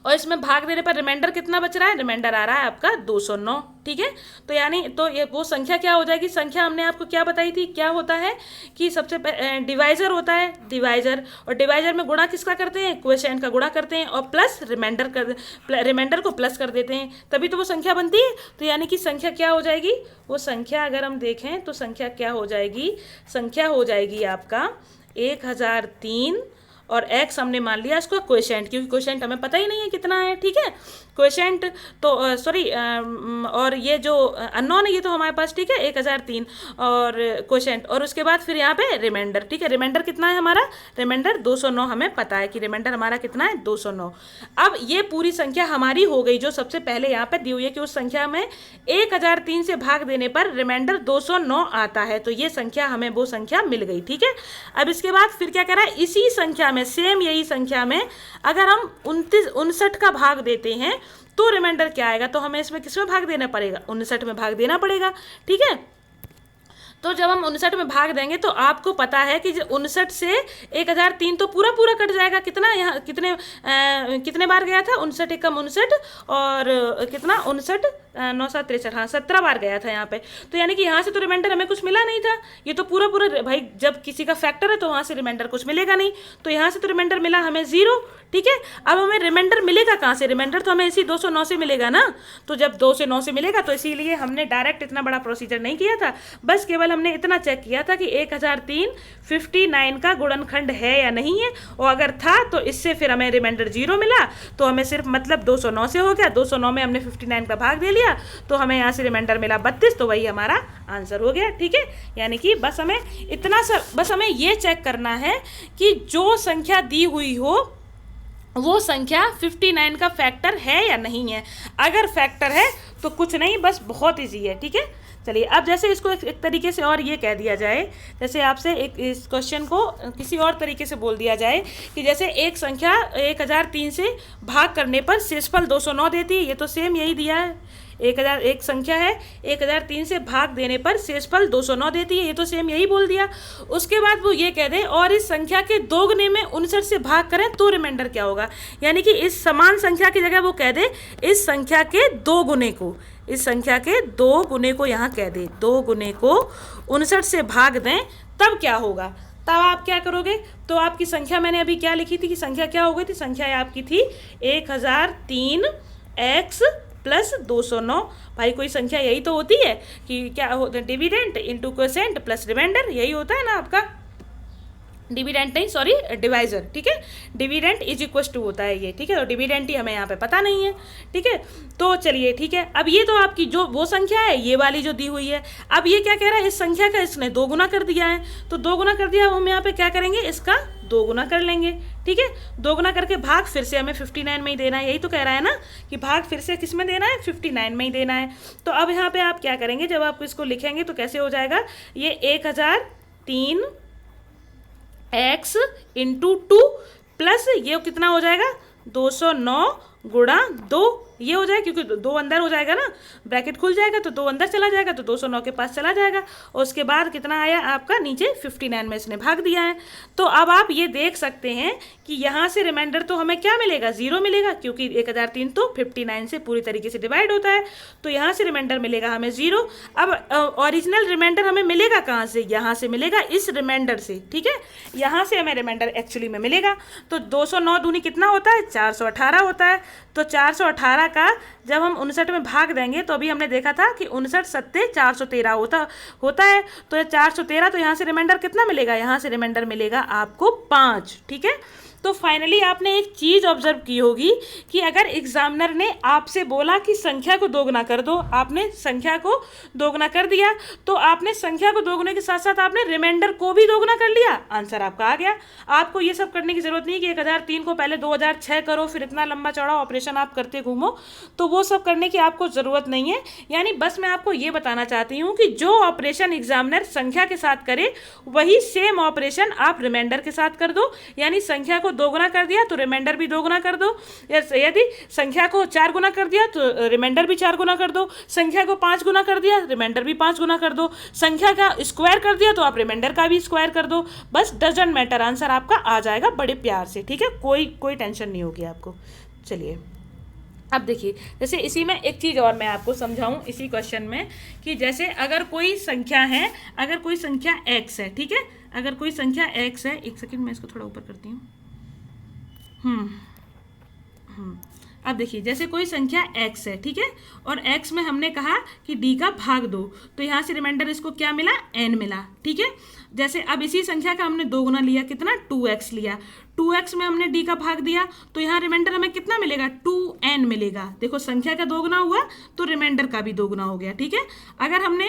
और इसमें भाग देने पर रिमाइंडर कितना बच रहा है, रिमाइंडर आ रहा है आपका 209, ठीक है। तो यानी तो ये वो संख्या क्या हो जाएगी, संख्या हमने आपको क्या बताई थी, क्या होता है कि सबसे डिवाइजर होता है, डिवाइजर, और डिवाइजर में गुणा किसका करते हैं, क्वोशिएंट का गुणा करते हैं और प्लस रिमाइंडर को प्लस कर देते हैं, तभी तो वो संख्या बनती है। तो यानी कि संख्या क्या हो जाएगी, वो संख्या अगर हम देखें तो संख्या क्या हो जाएगी, संख्या हो जाएगी आपका 1003 और x हमने मान लिया इसको क्वोशिएंट, क्योंकि क्वोशिएंट हमें पता ही नहीं है कितना है, ठीक है। क्वोशिएंट तो सॉरी और ये जो अननोन है ये तो हमारे पास, ठीक है, 1003 और क्वोशिएंट, और उसके बाद फिर यहाँ पे रिमाइंडर, ठीक है। रिमाइंडर कितना है हमारा, रिमाइंडर 209, हमें पता है कि रिमाइंडर हमारा कितना है 209। अब ये पूरी संख्या हमारी हो गई जो सबसे पहले यहाँ पे दी हुई है कि उस संख्या में 1003 से भाग देने पर रिमाइंडर 209 आता है, तो ये संख्या हमें वो संख्या मिल गई, ठीक है। अब इसके बाद फिर क्या करा है, इसी संख्या में सेम यही संख्या में अगर हम 59 का भाग देते हैं तो रिमाइंडर क्या आएगा, तो हमें इसमें किसमें भाग देना पड़ेगा, 59 में भाग देना पड़ेगा, ठीक है। तो जब हम 59 में भाग देंगे तो आपको पता है कि 59 से 1003 तो पूरा पूरा कट जाएगा, कितना यहाँ कितने बार गया था, 59 एकम 59 और कितना 59 9 7 63, हाँ 17 बार गया था यहाँ पे। तो यानी कि यहाँ से तो रिमाइंडर हमें कुछ मिला नहीं था, ये तो पूरा पूरा भाई जब किसी का फैक्टर है तो वहाँ से रिमाइंडर कुछ मिलेगा नहीं, तो यहाँ से तो रिमाइंडर मिला हमें 0, ठीक है। अब हमें रिमाइंडर मिलेगा कहाँ से, रिमाइंडर तो हमें इसी 209 से मिलेगा ना, तो जब 2 से 9 से मिलेगा तो इसीलिए हमने डायरेक्ट इतना बड़ा प्रोसीजर नहीं किया था, बस केवल हमने इतना चेक किया था कि 1003 59 का गुणनखंड है या नहीं है, और अगर था तो इससे फिर हमें रिमाइंडर 0 मिला, तो हमें सिर्फ मतलब 209 से हो गया, 209 में हमने 59 का भाग दे लिया, तो हमें यहाँ से रिमाइंडर मिला 32, तो वही हमारा आंसर हो गया, ठीक है। यानी कि बस हमें इतना बस हमें ये चेक करना है कि जो संख्या दी हुई हो वो संख्या 59 का फैक्टर है या नहीं है, अगर फैक्टर है तो कुछ नहीं, बस बहुत ईजी है, ठीक है। चलिए अब जैसे इसको एक तरीके से और ये कह दिया जाए, जैसे आपसे एक इस क्वेश्चन को किसी और तरीके से बोल दिया जाए कि जैसे एक संख्या 1003 से भाग करने पर शेषफल 209 देती है, ये तो सेम यही दिया है, एक संख्या है 1003 से भाग देने पर शेषफल 209 देती है, ये तो सेम यही बोल दिया। उसके बाद वो ये कह दे और इस संख्या के दोगुने में 59 से भाग करें तो रिमाइंडर क्या होगा, यानी कि इस समान संख्या की जगह वो कह दे इस संख्या के 2 गुने को, इस संख्या के 2 गुने को यहाँ कह दे, 2 गुने को 59 से भाग दें तब क्या होगा, तब आप क्या करोगे, तो आपकी संख्या मैंने अभी क्या लिखी थी कि संख्या क्या हो गई थी, संख्या आपकी थी 1003x प्लस 209, भाई कोई संख्या यही तो होती है कि क्या होता है, dividend into quotient plus remainder, यही होता है ना आपका, डिविडेंट नहीं सॉरी डिवाइजर, ठीक है, डिविडेंट इज इक्वल टू होता है ये, ठीक है। और डिविडेंट ही हमें यहाँ पे पता नहीं है, ठीक है। तो चलिए ठीक है, अब ये तो आपकी जो वो संख्या है ये वाली जो दी हुई है, अब ये क्या कह रहा है, इस संख्या का इसने 2 गुना कर दिया है, तो 2 गुना कर दिया, हम यहाँ पे क्या करेंगे, इसका 2 गुना कर लेंगे, ठीक है। 2 गुना करके भाग फिर से हमें 59 में ही देना है, यही तो कह रहा है ना कि भाग फिर से किस में देना है, 59 में ही देना है। तो अब यहाँ पे आप क्या करेंगे, जब आप इसको लिखेंगे तो कैसे हो जाएगा, ये 1003 x इंटू 2 प्लस ये कितना हो जाएगा 209 गुणा 2, ये हो जाएगा क्योंकि 2 अंदर हो जाएगा ना, ब्रैकेट खुल जाएगा तो 2 अंदर चला जाएगा तो 209 के पास चला जाएगा, और उसके बाद कितना आया आपका नीचे 59 में इसने भाग दिया है। तो अब आप ये देख सकते हैं कि यहाँ से रिमाइंडर तो हमें क्या मिलेगा, 0 मिलेगा, क्योंकि 1003 तो 59 से पूरी तरीके से डिवाइड होता है, तो यहाँ से रिमाइंडर मिलेगा हमें 0। अब ओरिजिनल रिमाइंडर हमें मिलेगा कहाँ से, यहाँ से मिलेगा इस रिमाइंडर से, ठीक है, यहाँ से हमें रिमाइंडर एक्चुअली में मिलेगा। तो 209 दूनी कितना होता है, 418 होता है, तो 418 का जब हम 59 में भाग देंगे तो अभी हमने देखा था कि 59 सत्ते 413 होता है, तो ये 413, तो यहाँ से रिमाइंडर कितना मिलेगा, यहाँ से रिमाइंडर मिलेगा आपको 5, ठीक है। तो फाइनली आपने एक चीज़ ऑब्जर्व की होगी कि अगर एग्जामिनर ने आपसे बोला कि संख्या को 2 गुना कर दो, आपने संख्या को 2 गुना कर दिया, तो आपने संख्या को 2 गुने के साथ साथ आपने रिमाइंडर को भी 2 गुना कर लिया, आंसर आपका आ गया। आपको ये सब करने की जरूरत नहीं कि 1003 को पहले 2006 करो फिर इतना लंबा चौड़ा ऑपरेशन आप करते घूमो, तो वो सब करने की आपको ज़रूरत नहीं है। यानी बस मैं आपको ये बताना चाहती हूँ कि जो ऑपरेशन एग्जामिनर संख्या के साथ करे वही सेम ऑपरेशन आप रिमाइंडर के साथ कर दो, यानी संख्या को 2 गुना कर दिया तो रिमाइंडर भी 2 गुना कर दो, यदि संख्या को 4 गुना कर दिया तो रिमाइंडर भी 4 गुना कर दो, संख्या को 5 गुना कर दिया रिमाइंडर भी 5 गुना कर दो, संख्या का स्क्वायर कर दिया तो आप रिमाइंडर का भी स्क्वायर कर दो। बस डजंट मैटर, आंसर आपका आ जाएगा बड़े प्यार से, ठीक है, कोई टेंशन नहीं होगी आपको। चलिए अब देखिए, जैसे इसी में एक चीज़ और मैं आपको समझाऊं इसी क्वेश्चन में, कि जैसे अगर कोई संख्या है, अगर कोई संख्या x है, ठीक है, अगर कोई संख्या x है, एक सेकंड मैं इसको थोड़ा ऊपर करती हूँ। अब देखिए, जैसे कोई संख्या x है, ठीक है, और x में हमने कहा कि d का भाग 2, तो यहाँ से रिमाइंडर इसको क्या मिला, n मिला, ठीक है। जैसे अब इसी संख्या का हमने 2 गुना लिया, कितना, 2x लिया, 2x में हमने d का भाग दिया तो यहाँ रिमाइंडर हमें कितना मिलेगा, 2n मिलेगा। देखो संख्या का 2 गुना हुआ तो रिमाइंडर का भी 2 गुना हो गया, ठीक है। अगर हमने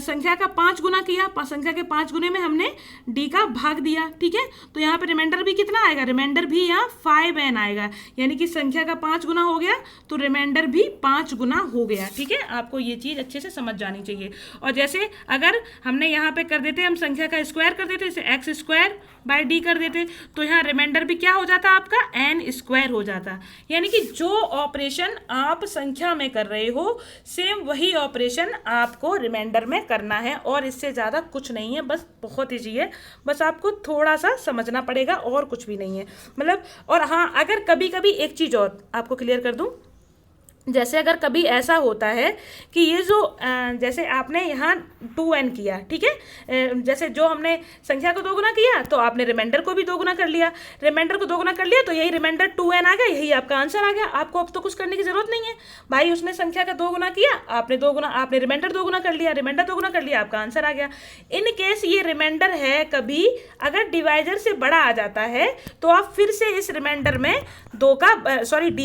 संख्या का 5 गुना किया, संख्या के 5 गुने में हमने d का भाग दिया, ठीक है, तो यहाँ पे रिमाइंडर भी कितना आएगा, रिमाइंडर भी यहाँ 5n आएगा, यानी कि संख्या का 5 गुना हो गया तो रिमाइंडर भी 5 गुना हो गया, ठीक है। आपको ये चीज़ अच्छे से समझ जानी चाहिए। और जैसे अगर हमने यहाँ पे कर देते, हम संख्या का स्क्वायर कर देते, जैसे एक्स स्क्वायर बाय डी कर देते, तो यहाँ रिमाइंडर भी क्या हो जाता आपका, एन स्क्वायर हो जाता। यानी कि जो ऑपरेशन आप संख्या में कर रहे हो सेम वही ऑपरेशन आपको रिमाइंडर में करना है, और इससे ज़्यादा कुछ नहीं है, बस बहुत ईजी है, बस आपको थोड़ा सा समझना पड़ेगा और कुछ भी नहीं है, मतलब। और हाँ, अगर कभी कभी एक चीज़ और आपको क्लियर कर दूँ, जैसे अगर कभी ऐसा होता है कि ये जो जैसे आपने यहाँ 2n किया, ठीक है, जैसे जो हमने संख्या को 2 गुना किया तो आपने रिमाइंडर को भी 2 गुना कर लिया, रिमाइंडर को 2 गुना कर लिया तो यही रिमाइंडर 2n आ गया, यही आपका आंसर आ गया। आपको अब तो कुछ करने की जरूरत नहीं है भाई, उसने संख्या का 2 गुना किया, आपने रिमाइंडर 2 गुना कर लिया, रिमाइंडर 2 गुना कर लिया, आपका आंसर आ गया। इन केस ये रिमाइंडर है, कभी अगर डिवाइजर से बड़ा आ जाता है तो आप फिर से इस रिमाइंडर में d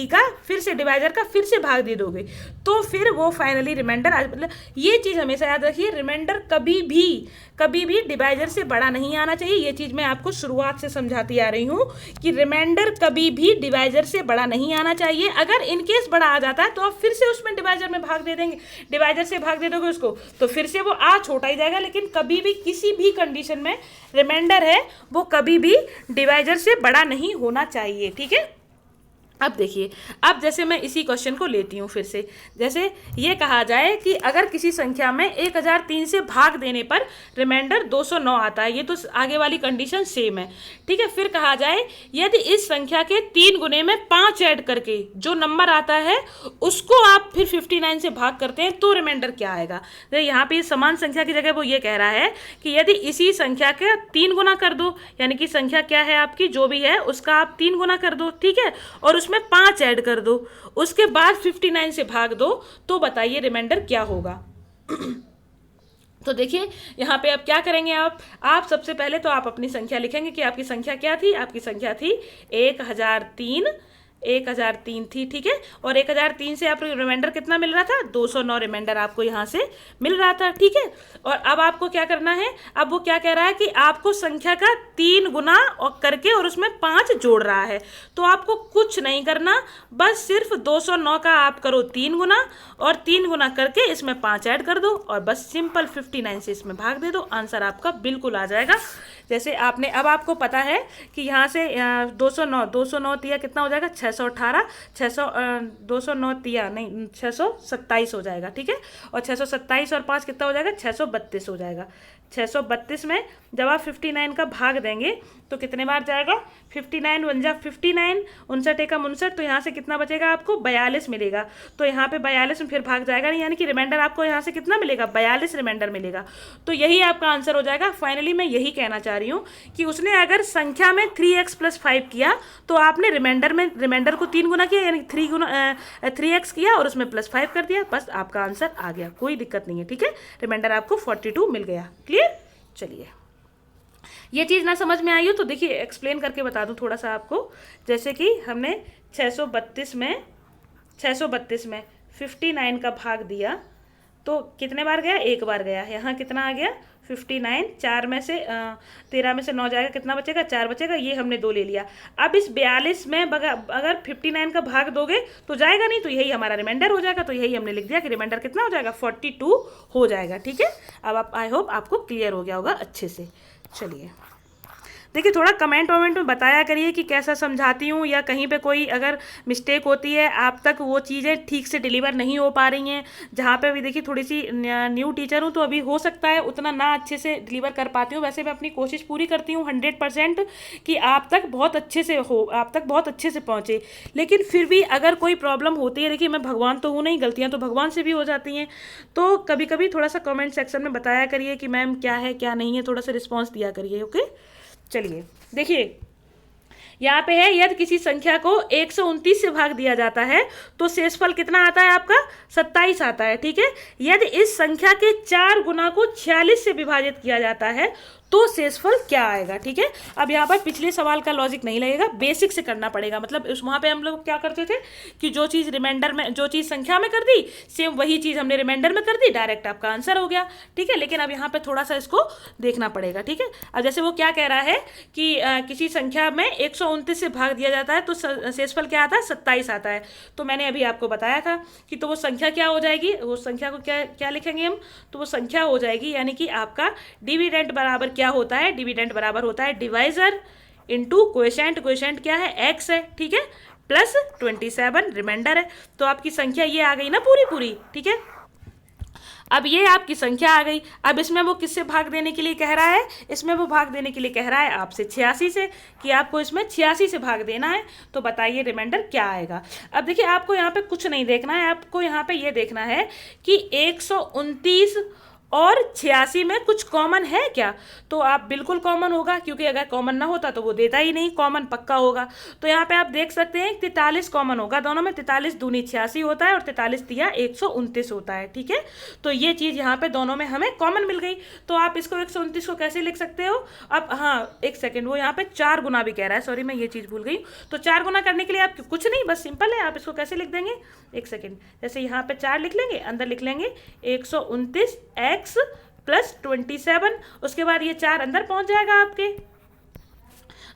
का फिर से डिवाइजर का फिर से भाग दे दोगे, तो फिर वो फाइनली रिमाइंडर, मतलब ये चीज़ हमेशा याद रखिए, रिमाइंडर कभी भी डिवाइजर से बड़ा नहीं आना चाहिए। ये चीज़ मैं आपको शुरुआत से समझाती आ रही हूँ कि रिमाइंडर कभी भी डिवाइजर से बड़ा नहीं आना चाहिए। अगर इनकेस बड़ा आ जाता है तो आप फिर से उसमें डिवाइजर में भाग दे देंगे, डिवाइजर से भाग दे दोगे उसको, तो फिर से वो छोटा ही जाएगा। लेकिन कभी भी किसी भी कंडीशन में रिमाइंडर है वो कभी भी डिवाइजर से बड़ा नहीं होना चाहिए, ठीक है। अब देखिए, अब जैसे मैं इसी क्वेश्चन को लेती हूँ फिर से, जैसे ये कहा जाए कि अगर किसी संख्या में 1003 से भाग देने पर रिमाइंडर 209 आता है, ये तो आगे वाली कंडीशन सेम है, ठीक है। फिर कहा जाए यदि इस संख्या के 3 गुने में 5 ऐड करके जो नंबर आता है उसको आप फिर 59 से भाग करते हैं तो रिमाइंडर क्या आएगा। तो यहाँ पे समान संख्या की जगह वो ये कह रहा है कि यदि इसी संख्या के 3 गुना कर दो, यानी कि संख्या क्या है आपकी, जो भी है उसका आप 3 गुना कर दो, ठीक है, और उसमें 5 ऐड कर दो, उसके बाद 59 से भाग दो, तो बताइए रिमाइंडर क्या होगा। तो देखिए यहाँ पे अब क्या करेंगे आप सबसे पहले तो आप अपनी संख्या लिखेंगे कि आपकी संख्या क्या थी, आपकी संख्या थी 1003 थी, ठीक है, और 1003 से आपको रिमाइंडर कितना मिल रहा था, 209 रिमाइंडर आपको यहाँ से मिल रहा था, ठीक है। और अब आपको क्या करना है, अब वो क्या कह रहा है कि आपको संख्या का 3 गुना और करके और उसमें 5 जोड़ रहा है, तो आपको कुछ नहीं करना, बस सिर्फ 209 का आप करो 3 गुना और 3 गुना करके इसमें 5 ऐड कर दो और बस सिंपल 59 से इसमें भाग दे दो, आंसर आपका बिल्कुल आ जाएगा। जैसे आपने, अब आपको पता है कि यहाँ से 209 तिया कितना हो जाएगा, 618, 209 तिया नहीं 627 हो जाएगा, ठीक है, और 627 और 5 कितना हो जाएगा, 632 हो जाएगा। 632 में जब आप 59 का भाग देंगे तो कितने बार जाएगा, 59 1 जा 59, 59 एकम 59, तो यहाँ से कितना बचेगा आपको, 42 मिलेगा, तो यहाँ पे 42 में फिर भाग जाएगा नहीं, यानी कि रिमाइंडर आपको यहाँ से कितना मिलेगा, 42 रिमाइंडर मिलेगा, तो यही आपका आंसर हो जाएगा। फाइनली मैं यही कहना चाह रही हूँ कि उसने अगर संख्या में 3x + 5 किया तो आपने रिमाइंडर को 3 गुना किया, यानी 3x किया और उसमें +5 कर दिया, बस आपका आंसर आ गया, कोई दिक्कत नहीं है, ठीक है। रिमाइंडर आपको 42 मिल गया। क्लियर। चलिए, ये चीज़ ना समझ में आई हो तो देखिए एक्सप्लेन करके बता दूं थोड़ा सा आपको। जैसे कि हमने 632 में 59 का भाग दिया तो कितने बार गया, 1 बार गया। यहाँ कितना आ गया, 59, 4 में से 13 में से 9 जाएगा, कितना बचेगा, 4 बचेगा, ये हमने 2 ले लिया। अब इस 42 में अगर 59 का भाग दोगे तो जाएगा नहीं, तो यही हमारा रिमाइंडर हो जाएगा, तो यही हमने लिख दिया कि रिमाइंडर कितना हो जाएगा, 42 हो जाएगा, ठीक है। अब आप, आई होप आपको क्लियर हो गया होगा अच्छे से। चलिए, देखिए थोड़ा कमेंट वमेंट में बताया करिए कि कैसा समझाती हूँ, या कहीं पे कोई अगर मिस्टेक होती है, आप तक वो चीज़ें ठीक से डिलीवर नहीं हो पा रही हैं, जहाँ पे भी देखिए थोड़ी सी न्यू टीचर हूँ तो अभी हो सकता है उतना ना अच्छे से डिलीवर कर पाती हूँ। वैसे मैं अपनी कोशिश पूरी करती हूँ 100% कि आप तक बहुत अच्छे से हो, आप तक बहुत अच्छे से पहुँचे, लेकिन फिर भी अगर कोई प्रॉब्लम होती है, देखिए मैं भगवान तो हूँ नहीं, गलतियाँ तो भगवान से भी हो जाती हैं, तो कभी कभी थोड़ा सा कमेंट सेक्शन में बताया करिए कि मैम क्या है क्या नहीं है, थोड़ा सा रिस्पॉन्स दिया करिए। ओके, चलिए देखिए यहाँ पे है, यदि किसी संख्या को 129 से भाग दिया जाता है तो शेषफल कितना आता है आपका, 27 आता है। ठीक है, यदि इस संख्या के 4 गुना को 46 से विभाजित किया जाता है तो शेषफल क्या आएगा। ठीक है, अब यहाँ पर पिछले सवाल का लॉजिक नहीं लगेगा, बेसिक से करना पड़ेगा। मतलब उस वहाँ पे हम लोग क्या करते थे कि जो चीज़ रिमाइंडर में, जो चीज़ संख्या में कर दी, सेम वही चीज़ हमने रिमाइंडर में कर दी, डायरेक्ट आपका आंसर हो गया। ठीक है, लेकिन अब यहाँ पे थोड़ा सा इसको देखना पड़ेगा। ठीक है, अब जैसे वो क्या कह रहा है कि किसी संख्या में 129 से भाग दिया जाता है तो शेषफल क्या आता है, 27 आता है। तो मैंने अभी आपको बताया था कि तो वो संख्या क्या हो जाएगी, वो संख्या को क्या क्या लिखेंगे हम, तो वो संख्या हो जाएगी, यानी कि आपका डिविडेंड बराबर क्या होता है, डिविडेंड बराबर होता है डिवाइजर इनटू कोएफिशिएंट, कोएफिशिएंट क्या है, एक्स है। ठीक है, प्लस 27 रिमाइंडर है, तो आपकी संख्या ये आ गई ना पूरी पूरी। ठीक है, अब ये आपकी संख्या आ गई। अब इसमें वो किससे भाग देने के लिए कह रहा है, इसमें वो भाग देने के लिए कह रहा है आपसे 86 से, कि आपको इसमें 86 से भाग देना है। तो बताइए रिमाइंडर क्या आएगा। अब देखिए आपको यहाँ पे कुछ नहीं देखना है, आपको यहाँ पे ये देखना है कि 129 और 86 में कुछ कॉमन है क्या, तो आप बिल्कुल कॉमन होगा, क्योंकि अगर कॉमन ना होता तो वो देता ही नहीं, कॉमन पक्का होगा। तो यहाँ पे आप देख सकते हैं 43 कॉमन होगा दोनों में, 43 दूनी 86 होता है और 43 तिया 129 होता है। ठीक है, तो ये चीज़ यहाँ पे दोनों में हमें कॉमन मिल गई। तो आप इसको 129 को कैसे लिख सकते हो। अब हाँ एक सेकेंड, वो यहाँ पे 4 गुना भी कह रहा है, सॉरी मैं ये चीज़ भूल गई। तो 4 गुना करने के लिए आप कुछ नहीं, बस सिंपल है, आप इसको कैसे लिख देंगे, एक सेकेंड, जैसे यहाँ पे 4 लिख लेंगे, अंदर लिख लेंगे 129 एक्स प्लस 27, उसके बाद ये 4 अंदर पहुंच जाएगा आपके,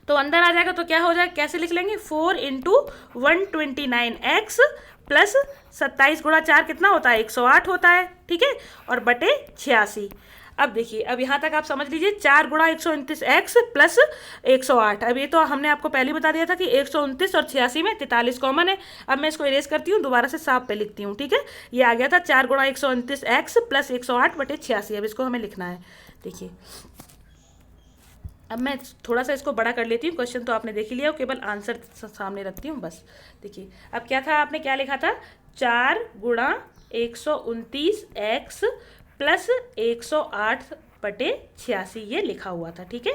तो अंदर आ जाएगा, तो क्या हो जाएगा, कैसे लिख लेंगे, 4 इंटू 129x प्लस 27 गुणा 4 कितना होता है, 108 होता है। ठीक है, और बटे 86। अब देखिए, अब यहाँ तक आप समझ लीजिए, 4 गुणा 129x प्लस 108। अब ये तो हमने आपको पहले बता दिया था कि 129 और 86 में 43 कॉमन है। अब मैं इसको इरेज करती हूँ, दोबारा से साफ पे लिखती हूँ। ठीक है, ये आ गया था 4 गुणा 129x प्लस 108 बटे 86। अब इसको हमें लिखना है। देखिए अब मैं थोड़ा सा इसको बड़ा कर लेती हूँ, क्वेश्चन तो आपने देख ही लिया, केवल आंसर सामने रखती हूँ बस। देखिए अब क्या था, आपने क्या लिखा था, 4 गुणा 129x प्लस 108 बटे 86, ये लिखा हुआ था। ठीक है,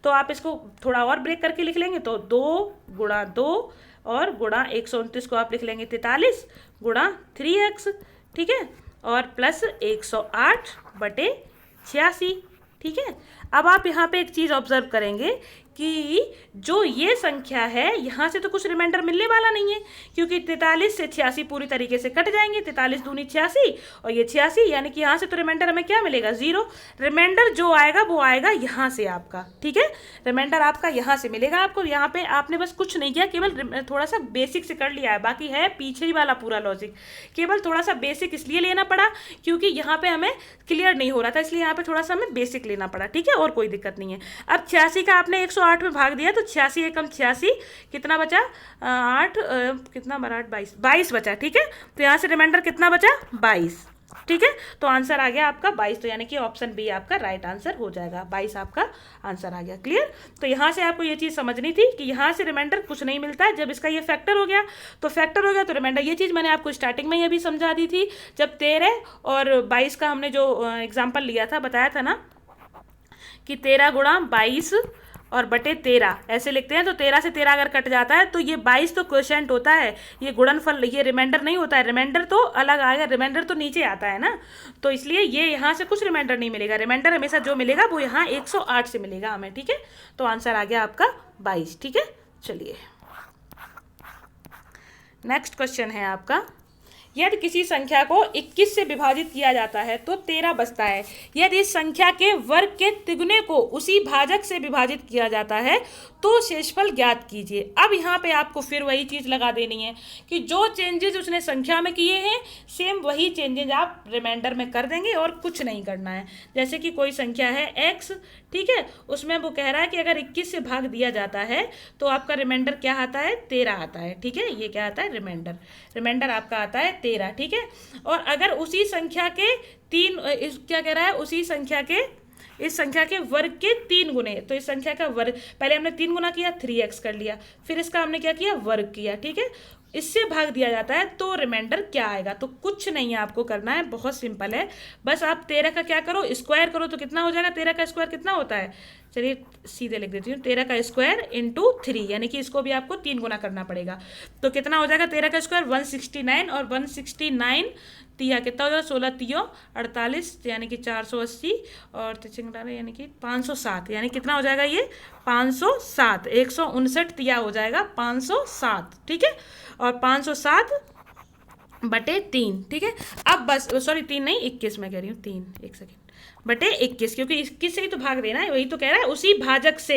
तो आप इसको थोड़ा और ब्रेक करके लिख लेंगे, तो 2 गुणा 2 और गुणा 129 को आप लिख लेंगे 43 गुणा 3x। ठीक है, और प्लस 108 बटे 86। ठीक है, अब आप यहाँ पे एक चीज़ ऑब्जर्व करेंगे कि जो ये संख्या है यहाँ से तो कुछ रिमाइंडर मिलने वाला नहीं है, क्योंकि 43 से 86 पूरी तरीके से कट जाएंगे, 43 दूनी 86 और ये 86, यानी कि यहाँ से तो रिमाइंडर हमें क्या मिलेगा, 0। रिमाइंडर जो आएगा वो आएगा यहाँ से आपका। ठीक है, रिमाइंडर आपका यहाँ से मिलेगा आपको। यहाँ पे आपने बस कुछ नहीं किया, केवल थोड़ा सा बेसिक से कर लिया है, बाकी है पीछे ही वाला पूरा लॉजिक, केवल थोड़ा सा बेसिक इसलिए लेना पड़ा क्योंकि यहाँ पे हमें क्लियर नहीं हो रहा था, इसलिए यहाँ पे थोड़ा सा हमें बेसिक लेना पड़ा। ठीक है, और कोई दिक्कत नहीं है। अब 86 का आपने 108 में भाग दिया, तो 86 एकम 86 कितना बचा, 8 कितना बड़ा, 22 22 बचा। ठीक है, तो यहाँ से रिमाइंडर कितना बचा, 22। ठीक है, तो आंसर आ गया आपका 22, तो यानी कि ऑप्शन बी आपका राइट आंसर हो जाएगा, 22 आपका आंसर आ गया। क्लियर, तो यहाँ से आपको ये चीज़ समझनी थी कि यहाँ से रिमाइंडर कुछ नहीं मिलता है, जब इसका ये फैक्टर हो गया तो फैक्टर हो गया तो रिमाइंडर, ये चीज़ मैंने आपको स्टार्टिंग में ही अभी समझा दी थी, जब 13 और 22 का हमने जो एग्जाम्पल लिया था, बताया था ना कि 13 गुणा 22 और बटे 13 ऐसे लिखते हैं, तो 13 से 13 अगर कट जाता है तो ये 22 तो क्वोशेंट होता है, ये गुणनफल, ये रिमाइंडर नहीं होता है, रिमाइंडर तो अलग आएगा, रिमाइंडर तो नीचे आता है ना, तो इसलिए ये यहाँ से कुछ रिमाइंडर नहीं मिलेगा, रिमाइंडर हमेशा जो मिलेगा वो यहाँ 108 से मिलेगा हमें। ठीक है, तो आंसर आ गया आपका 22। ठीक है, चलिए नेक्स्ट क्वेश्चन है आपका, यदि किसी संख्या को 21 से विभाजित किया जाता है तो 13 बचता है। यदि इस संख्या के वर्ग के तिगुने को उसी भाजक से विभाजित किया जाता है तो शेषफल ज्ञात कीजिए। अब यहाँ पे आपको फिर वही चीज़ लगा देनी है कि जो चेंजेस उसने संख्या में किए हैं सेम वही चेंजेस आप रिमाइंडर में कर देंगे और कुछ नहीं करना है। जैसे कि कोई संख्या है x ठीक है। उसमें वो कह रहा है कि अगर 21 से भाग दिया जाता है तो आपका रिमाइंडर क्या आता है, 13 आता है, ठीक है। ये क्या आता है, रिमाइंडर आपका आता है 13, ठीक है। और अगर उसी संख्या के क्या कह रहा है, इस संख्या के वर्ग के 3 गुने, तो इस संख्या का वर्ग, पहले हमने 3 गुना किया 3x कर लिया, फिर इसका हमने क्या किया, वर्ग किया, ठीक है। इससे भाग दिया जाता है तो रिमाइंडर क्या आएगा, तो कुछ नहीं है आपको करना है, बहुत सिंपल है। बस आप 13 का क्या करो, स्क्वायर करो, तो कितना हो जाएगा, 13 का स्क्वायर कितना होता है, चलिए सीधे लिख देती हूँ, 13 का स्क्वायर इंटू 3, यानी कि इसको भी आपको 3 गुना करना पड़ेगा। तो कितना हो जाएगा, 13 का स्क्वायर 169, और 169 तिया कितना हो जाएगा, 16 तियो 48, यानी कि 480, और यानी कि 507, यानी कितना हो जाएगा ये 507, 159 तिया हो जाएगा 507, ठीक है। और 507/3, ठीक है। अब बस सॉरी 3 नहीं 21 मैं कह रही हूँ, 3 एक सेकेंड /21, क्योंकि 21 से ही तो भाग देना है, वही तो कह रहा है, उसी भाजक से,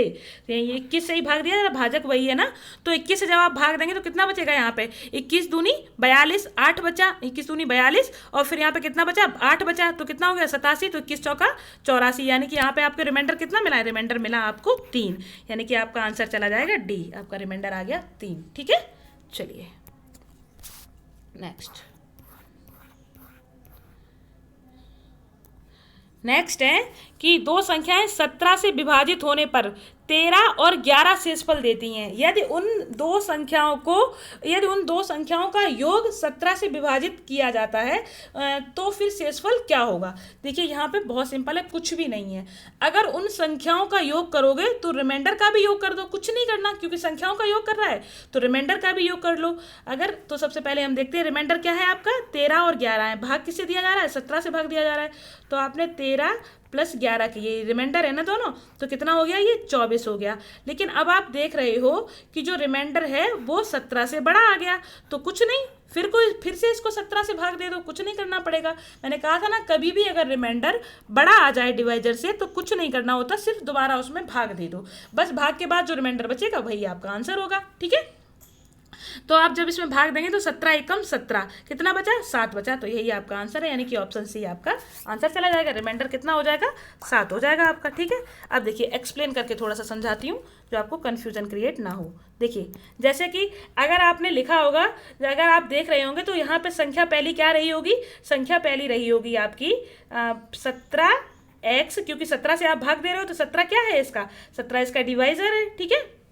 ये 21 से ही भाग दिया, भाजक वही है ना। तो 21 से जब आप भाग देंगे तो कितना बचेगा यहाँ पे, 21 दूनी 42, 8 बचा, 21 दूनी 42, और फिर यहाँ पे कितना बचा, 8 बचा, तो कितना हो गया 87, तो 21 चौका 84, यानी कि यहाँ पे आपको रिमाइंडर कितना मिला है, रिमाइंडर मिला आपको 3, यानी कि आपका आंसर चला जाएगा डी, आपका रिमाइंडर आ गया 3, ठीक है। चलिए नेक्स्ट है कि दो संख्याएं 17 से विभाजित होने पर 13 और 11 शेषफल देती हैं। यदि उन दो संख्याओं का योग 17 से विभाजित किया जाता है तो फिर शेषफल क्या होगा। देखिए यहाँ पे बहुत सिंपल है, कुछ भी नहीं है। अगर उन संख्याओं का योग करोगे तो रिमाइंडर का भी योग कर दो, कुछ नहीं करना, क्योंकि संख्याओं का योग कर रहा है तो रिमाइंडर का भी योग कर लो। अगर तो सबसे पहले हम देखते हैं रिमाइंडर क्या है आपका, 13 और 11 है। भाग किससे दिया जा रहा है, 17 से भाग दिया जा रहा है, तो आपने 13 + 11 की, ये रिमाइंडर है ना दोनों, तो कितना हो गया, ये 24 हो गया। लेकिन अब आप देख रहे हो कि जो रिमाइंडर है वो 17 से बड़ा आ गया, तो कुछ नहीं, फिर से इसको 17 से भाग दे दो, कुछ नहीं करना पड़ेगा। मैंने कहा था ना, कभी भी अगर रिमाइंडर बड़ा आ जाए डिवाइजर से तो कुछ नहीं करना होता, सिर्फ दोबारा उसमें भाग दे दो, बस भाग के बाद जो रिमाइंडर बचेगा वही आपका आंसर होगा, ठीक है। तो आप जब इसमें भाग देंगे तो 17 एकम 17, कितना बचा, 7 बचा, तो यही आपका आंसर है, यानी कि ऑप्शन सी आपका आंसर चला जाएगा। रिमाइंडर कितना हो जाएगा, 7 हो जाएगा आपका, ठीक है। अब देखिए एक्सप्लेन करके थोड़ा सा समझाती हूँ जो आपको कन्फ्यूजन क्रिएट ना हो। देखिए जैसे कि अगर आपने लिखा होगा, अगर आप देख रहे होंगे तो यहाँ पे संख्या पहली क्या रही होगी, संख्या पहली रही होगी आपकी 17x, क्योंकि 17 से आप भाग दे रहे हो तो 17 क्या है इसका, 17 इसका डिवाइजर है, ठीक है।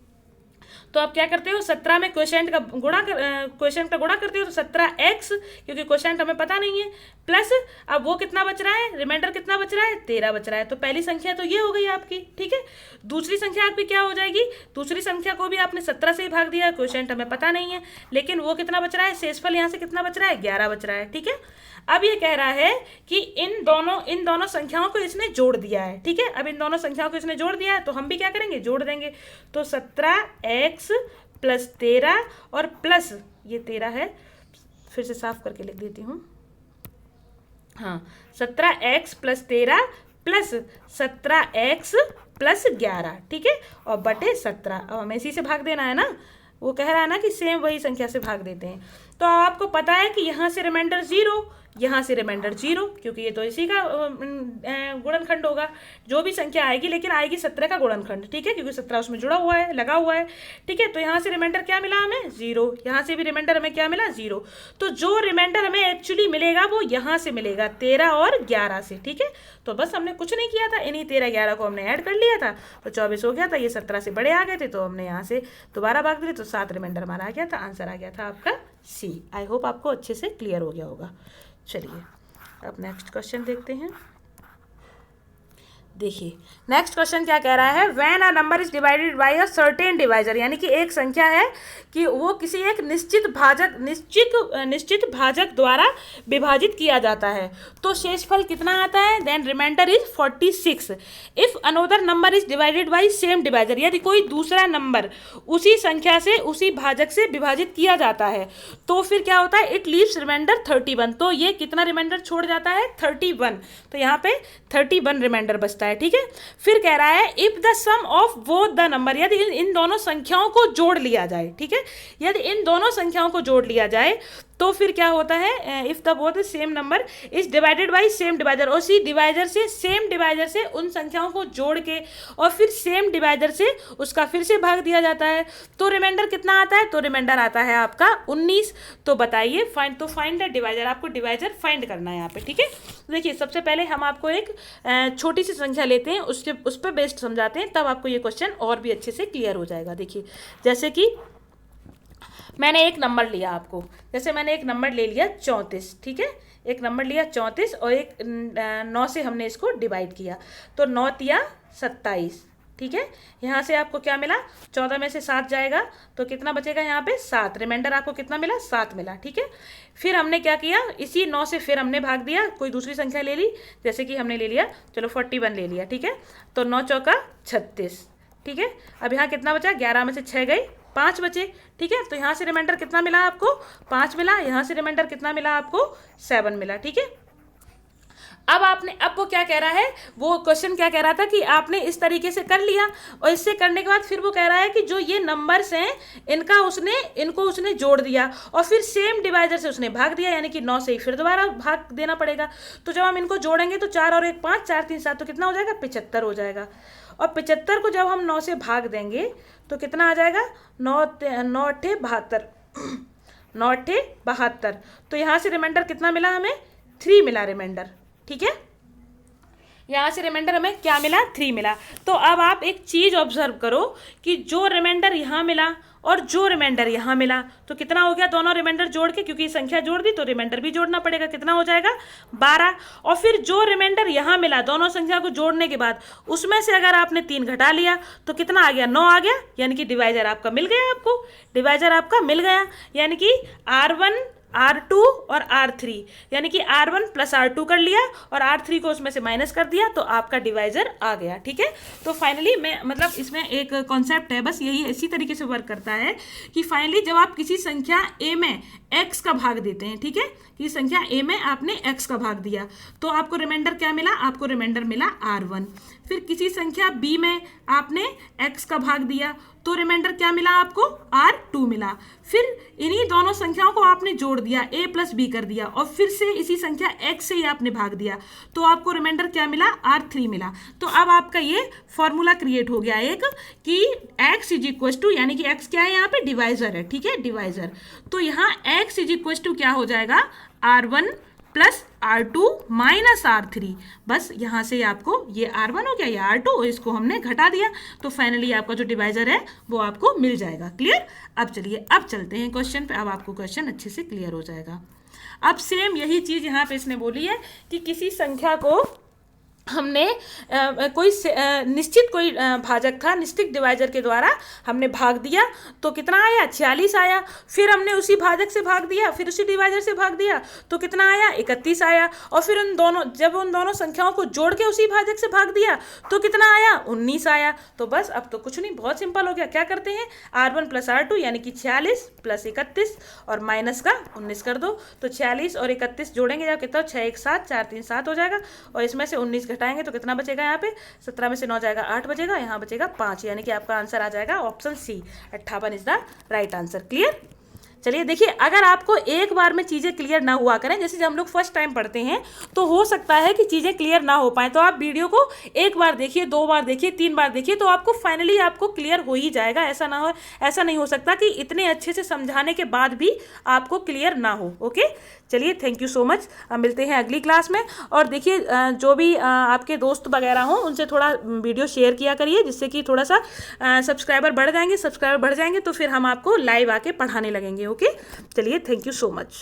तो आप क्या करते हो, 17 में क्वोशिएंट का गुणा करते हो, तो 17x, क्योंकि क्वोशिएंट हमें पता नहीं है, प्लस अब वो कितना बच रहा है, रिमाइंडर कितना बच रहा है, 13 बच रहा है। तो पहली संख्या तो ये हो गई आपकी, ठीक है। दूसरी संख्या आपकी क्या हो जाएगी, दूसरी संख्या को भी आपने 17 से ही भाग दिया, क्वोशिएंट हमें पता नहीं है, लेकिन वो कितना बच रहा है, शेषफल यहाँ से कितना बच रहा है, 11 बच रहा है, ठीक है। अब ये कह रहा है कि इन दोनों संख्याओं को इसने जोड़ दिया है, ठीक है। अब इन दोनों संख्याओं को इसने जोड़ दिया है तो हम भी क्या करेंगे, जोड़ देंगे। तो 17x + 13 और प्लस ये 13 है, फिर से साफ करके लिख देती हूँ, हाँ 17x + 13 प्लस 17x + 11, ठीक है, और बटे 17। अब हमें इसी से भाग देना है ना, वो कह रहा है ना कि सेम वही संख्या से भाग देते हैं। तो आपको पता है कि यहाँ से रिमाइंडर 0, यहाँ से रिमाइंडर 0, क्योंकि ये तो इसी का गुणनखंड होगा, जो भी संख्या आएगी, लेकिन आएगी 17 का गुणनखंड, ठीक है, क्योंकि 17 उसमें जुड़ा हुआ है, लगा हुआ है, ठीक है। तो यहाँ से रिमाइंडर क्या मिला हमें, 0, यहाँ से भी रिमाइंडर हमें क्या मिला, 0। तो जो रिमाइंडर हमें एक्चुअली मिलेगा वो यहाँ से मिलेगा, 13 और 11 से, ठीक है। तो बस हमने कुछ नहीं किया था, इन्हीं 13 11 को हमने ऐड कर लिया था, तो 24 हो गया था। ये 17 से बड़े आ गए थे तो हमने यहाँ से दोबारा भाग दिए, तो 7 रिमाइंडर हमारा आ गया था, आंसर आ गया था आपका सी। आई होप आपको अच्छे से क्लियर हो गया होगा। चलिए अब नेक्स्ट क्वेश्चन देखते हैं। देखिए नेक्स्ट क्वेश्चन क्या कह रहा है, when a number is divided bye a certain divisor, यानी कि एक संख्या है कि वो किसी एक निश्चित भाजक द्वारा विभाजित किया जाता है तो शेषफल कितना आता है, then remainder is 46। If another number is divided by same divisor, यदि कोई दूसरा नंबर उसी संख्या से उसी भाजक से विभाजित किया जाता है तो फिर क्या होता है, इट लीव्स रिमाइंडर 31। तो ये कितना रिमाइंडर छोड़ जाता है, 31। तो यहाँ पे 31 रिमाइंडर बचता होता है, ठीक है। फिर कह रहा है if the sum of both the number, यदि इन दोनों संख्याओं को जोड़ लिया जाए, ठीक है, यदि इन दोनों संख्याओं को जोड़ लिया जाए तो फिर क्या होता है, if the both same number is divided by same divisor, और उसी डिवाइजर से सेम डिवाइजर से उन संख्याओं को जोड़ के और फिर सेम डिवाइजर से उसका फिर से भाग दिया जाता है, तो रिमाइंडर कितना आता है, तो रिमाइंडर आता है आपका 19। तो बताइए फाइंड द डिवाइजर, आपको डिवाइजर फाइंड करना है यहाँ पे, ठीक है। देखिए सबसे पहले हम आपको एक छोटी सी संख्या लेते हैं, उस पर बेस्ड समझाते हैं, तब आपको ये क्वेश्चन और भी अच्छे से क्लियर हो जाएगा। देखिए जैसे कि मैंने एक नंबर लिया, आपको जैसे मैंने एक नंबर ले लिया 34, ठीक है, एक नंबर लिया 34 और एक 9 से हमने इसको डिवाइड किया, तो 9 तिया 27, ठीक है। यहाँ से आपको क्या मिला, 14 में से 7 जाएगा तो कितना बचेगा यहाँ पे 7, रिमाइंडर आपको कितना मिला 7 मिला, ठीक है। फिर हमने क्या किया, इसी 9 से फिर हमने भाग दिया, कोई दूसरी संख्या ले ली, जैसे कि हमने ले लिया, चलो 41 ले लिया, ठीक है, तो 9 चौका 36, ठीक है। अब यहाँ कितना बचा, 11 में से 6 गई, 5 बचे, ठीक है। तो यहाँ से रिमाइंडर कितना मिला आपको, 5 मिला, यहाँ से रिमाइंडर कितना मिला आपको 7 मिला, ठीक है। अब वो क्या कह रहा है, वो क्वेश्चन क्या कह रहा था कि आपने इस तरीके से कर लिया, और इससे करने के बाद फिर वो कह रहा है कि जो ये नंबर्स हैं इनको उसने जोड़ दिया और फिर सेम डिवाइजर से उसने भाग दिया, यानी कि 9 से ही फिर दोबारा भाग देना पड़ेगा। तो जब हम इनको जोड़ेंगे तो 4 और 1 5, 4 3 7, तो कितना हो जाएगा 75 हो जाएगा। और 75 को जब हम 9 से भाग देंगे तो कितना आ जाएगा, 9 8 72, 9 8 72, तो यहाँ से रिमाइंडर कितना मिला हमें 3 मिला रिमाइंडर, ठीक है। यहाँ से रिमाइंडर हमें क्या मिला 3 मिला। तो अब आप एक चीज़ ऑब्जर्व करो कि जो रिमाइंडर यहाँ मिला और जो रिमाइंडर यहाँ मिला तो कितना हो गया, दोनों रिमाइंडर जोड़ के, क्योंकि संख्या जोड़ दी तो रिमाइंडर भी जोड़ना पड़ेगा, कितना हो जाएगा 12। और फिर जो रिमाइंडर यहाँ मिला दोनों संख्या को जोड़ने के बाद, उसमें से अगर आपने 3 घटा लिया तो कितना आ गया 9 आ गया, यानी कि डिवाइजर आपका मिल गया, आपको डिवाइजर आपका मिल गया, यानी कि R1 R2 और R3, यानी कि R1 प्लस R2 कर लिया और R3 को उसमें से माइनस कर दिया तो आपका डिवाइजर आ गया, ठीक है। तो फाइनली मैं मतलब इसमें एक कॉन्सेप्ट है, बस यही इसी तरीके से वर्क करता है कि फाइनली जब आप किसी संख्या A में x का भाग देते हैं, ठीक है, कि संख्या A में आपने x का भाग दिया तो आपको रिमाइंडर क्या मिला, आपको रिमाइंडर मिला R1। फिर किसी संख्या B में आपने x का भाग दिया तो रिमाइंडर क्या मिला आपको R2 मिला। फिर इन्हीं दोनों संख्याओं को आपने जोड़ दिया, a प्लस b कर दिया और फिर से इसी संख्या x से ही आपने भाग दिया तो आपको रिमाइंडर क्या मिला R3 मिला। तो अब आपका ये फॉर्मूला क्रिएट हो गया एक कि x इज इक्वल टू, यानी कि x क्या है यहाँ पे डिवाइजर है, ठीक है, डिवाइजर। तो यहाँ x इज इक्वल टू क्या हो जाएगा R1 plus R2 minus R3, बस यहाँ से आपको ये R1 हो गया, ये R2, इसको हमने घटा दिया तो फाइनली आपका जो डिवाइजर है वो आपको मिल जाएगा। क्लियर। अब चलिए अब चलते हैं क्वेश्चन पे, अब आपको क्वेश्चन अच्छे से क्लियर हो जाएगा। अब सेम यही चीज़ यहाँ पे इसने बोली है कि किसी संख्या को हमने कोई निश्चित कोई भाजक था, निश्चित डिवाइजर के द्वारा हमने भाग दिया तो कितना आया 46 आया। फिर हमने उसी भाजक से भाग दिया, फिर उसी डिवाइजर से भाग दिया तो कितना आया 31 आया। और फिर उन दोनों संख्याओं को जोड़ के उसी भाजक से भाग दिया तो कितना आया 19 आया। तो बस अब तो कुछ नहीं, बहुत सिंपल हो गया। क्या करते हैं R1 प्लस R2 यानी कि 46 प्लस 31 और माइनस का 19 कर दो तो 46 और 31 जोड़ेंगे जब कितना 6 1 7 4 3 7 हो जाएगा और इसमें से 19 घटाएंगे तो कितना बचेगा, यहाँ पे 17 में से 9 जाएगा 8 बचेगा, यहाँ बचेगा 5, यानी कि आपका आंसर आ जाएगा option C, 58 is the right answer. Clear. चलिए देखिए, अगर आपको एक बार में चीज़ें क्लियर ना हुआ करें, जैसे जब हम लोग फर्स्ट टाइम पढ़ते हैं तो हो सकता है कि चीज़ें क्लियर ना हो पाए, तो आप वीडियो को एक बार देखिए, 2 बार देखिए, 3 बार देखिए तो आपको फाइनली आपको क्लियर हो ही जाएगा। ऐसा नहीं हो सकता कि इतने अच्छे से समझाने के बाद भी आपको क्लियर ना हो। ओके, चलिए थैंक यू सो मच, मिलते हैं अगली क्लास में। और देखिए जो भी आपके दोस्त वगैरह हों उनसे थोड़ा वीडियो शेयर किया करिए, जिससे कि थोड़ा सा सब्सक्राइबर बढ़ जाएंगे तो फिर हम आपको लाइव आके पढ़ाने लगेंगे। ओके, चलिए थैंक यू सो मच।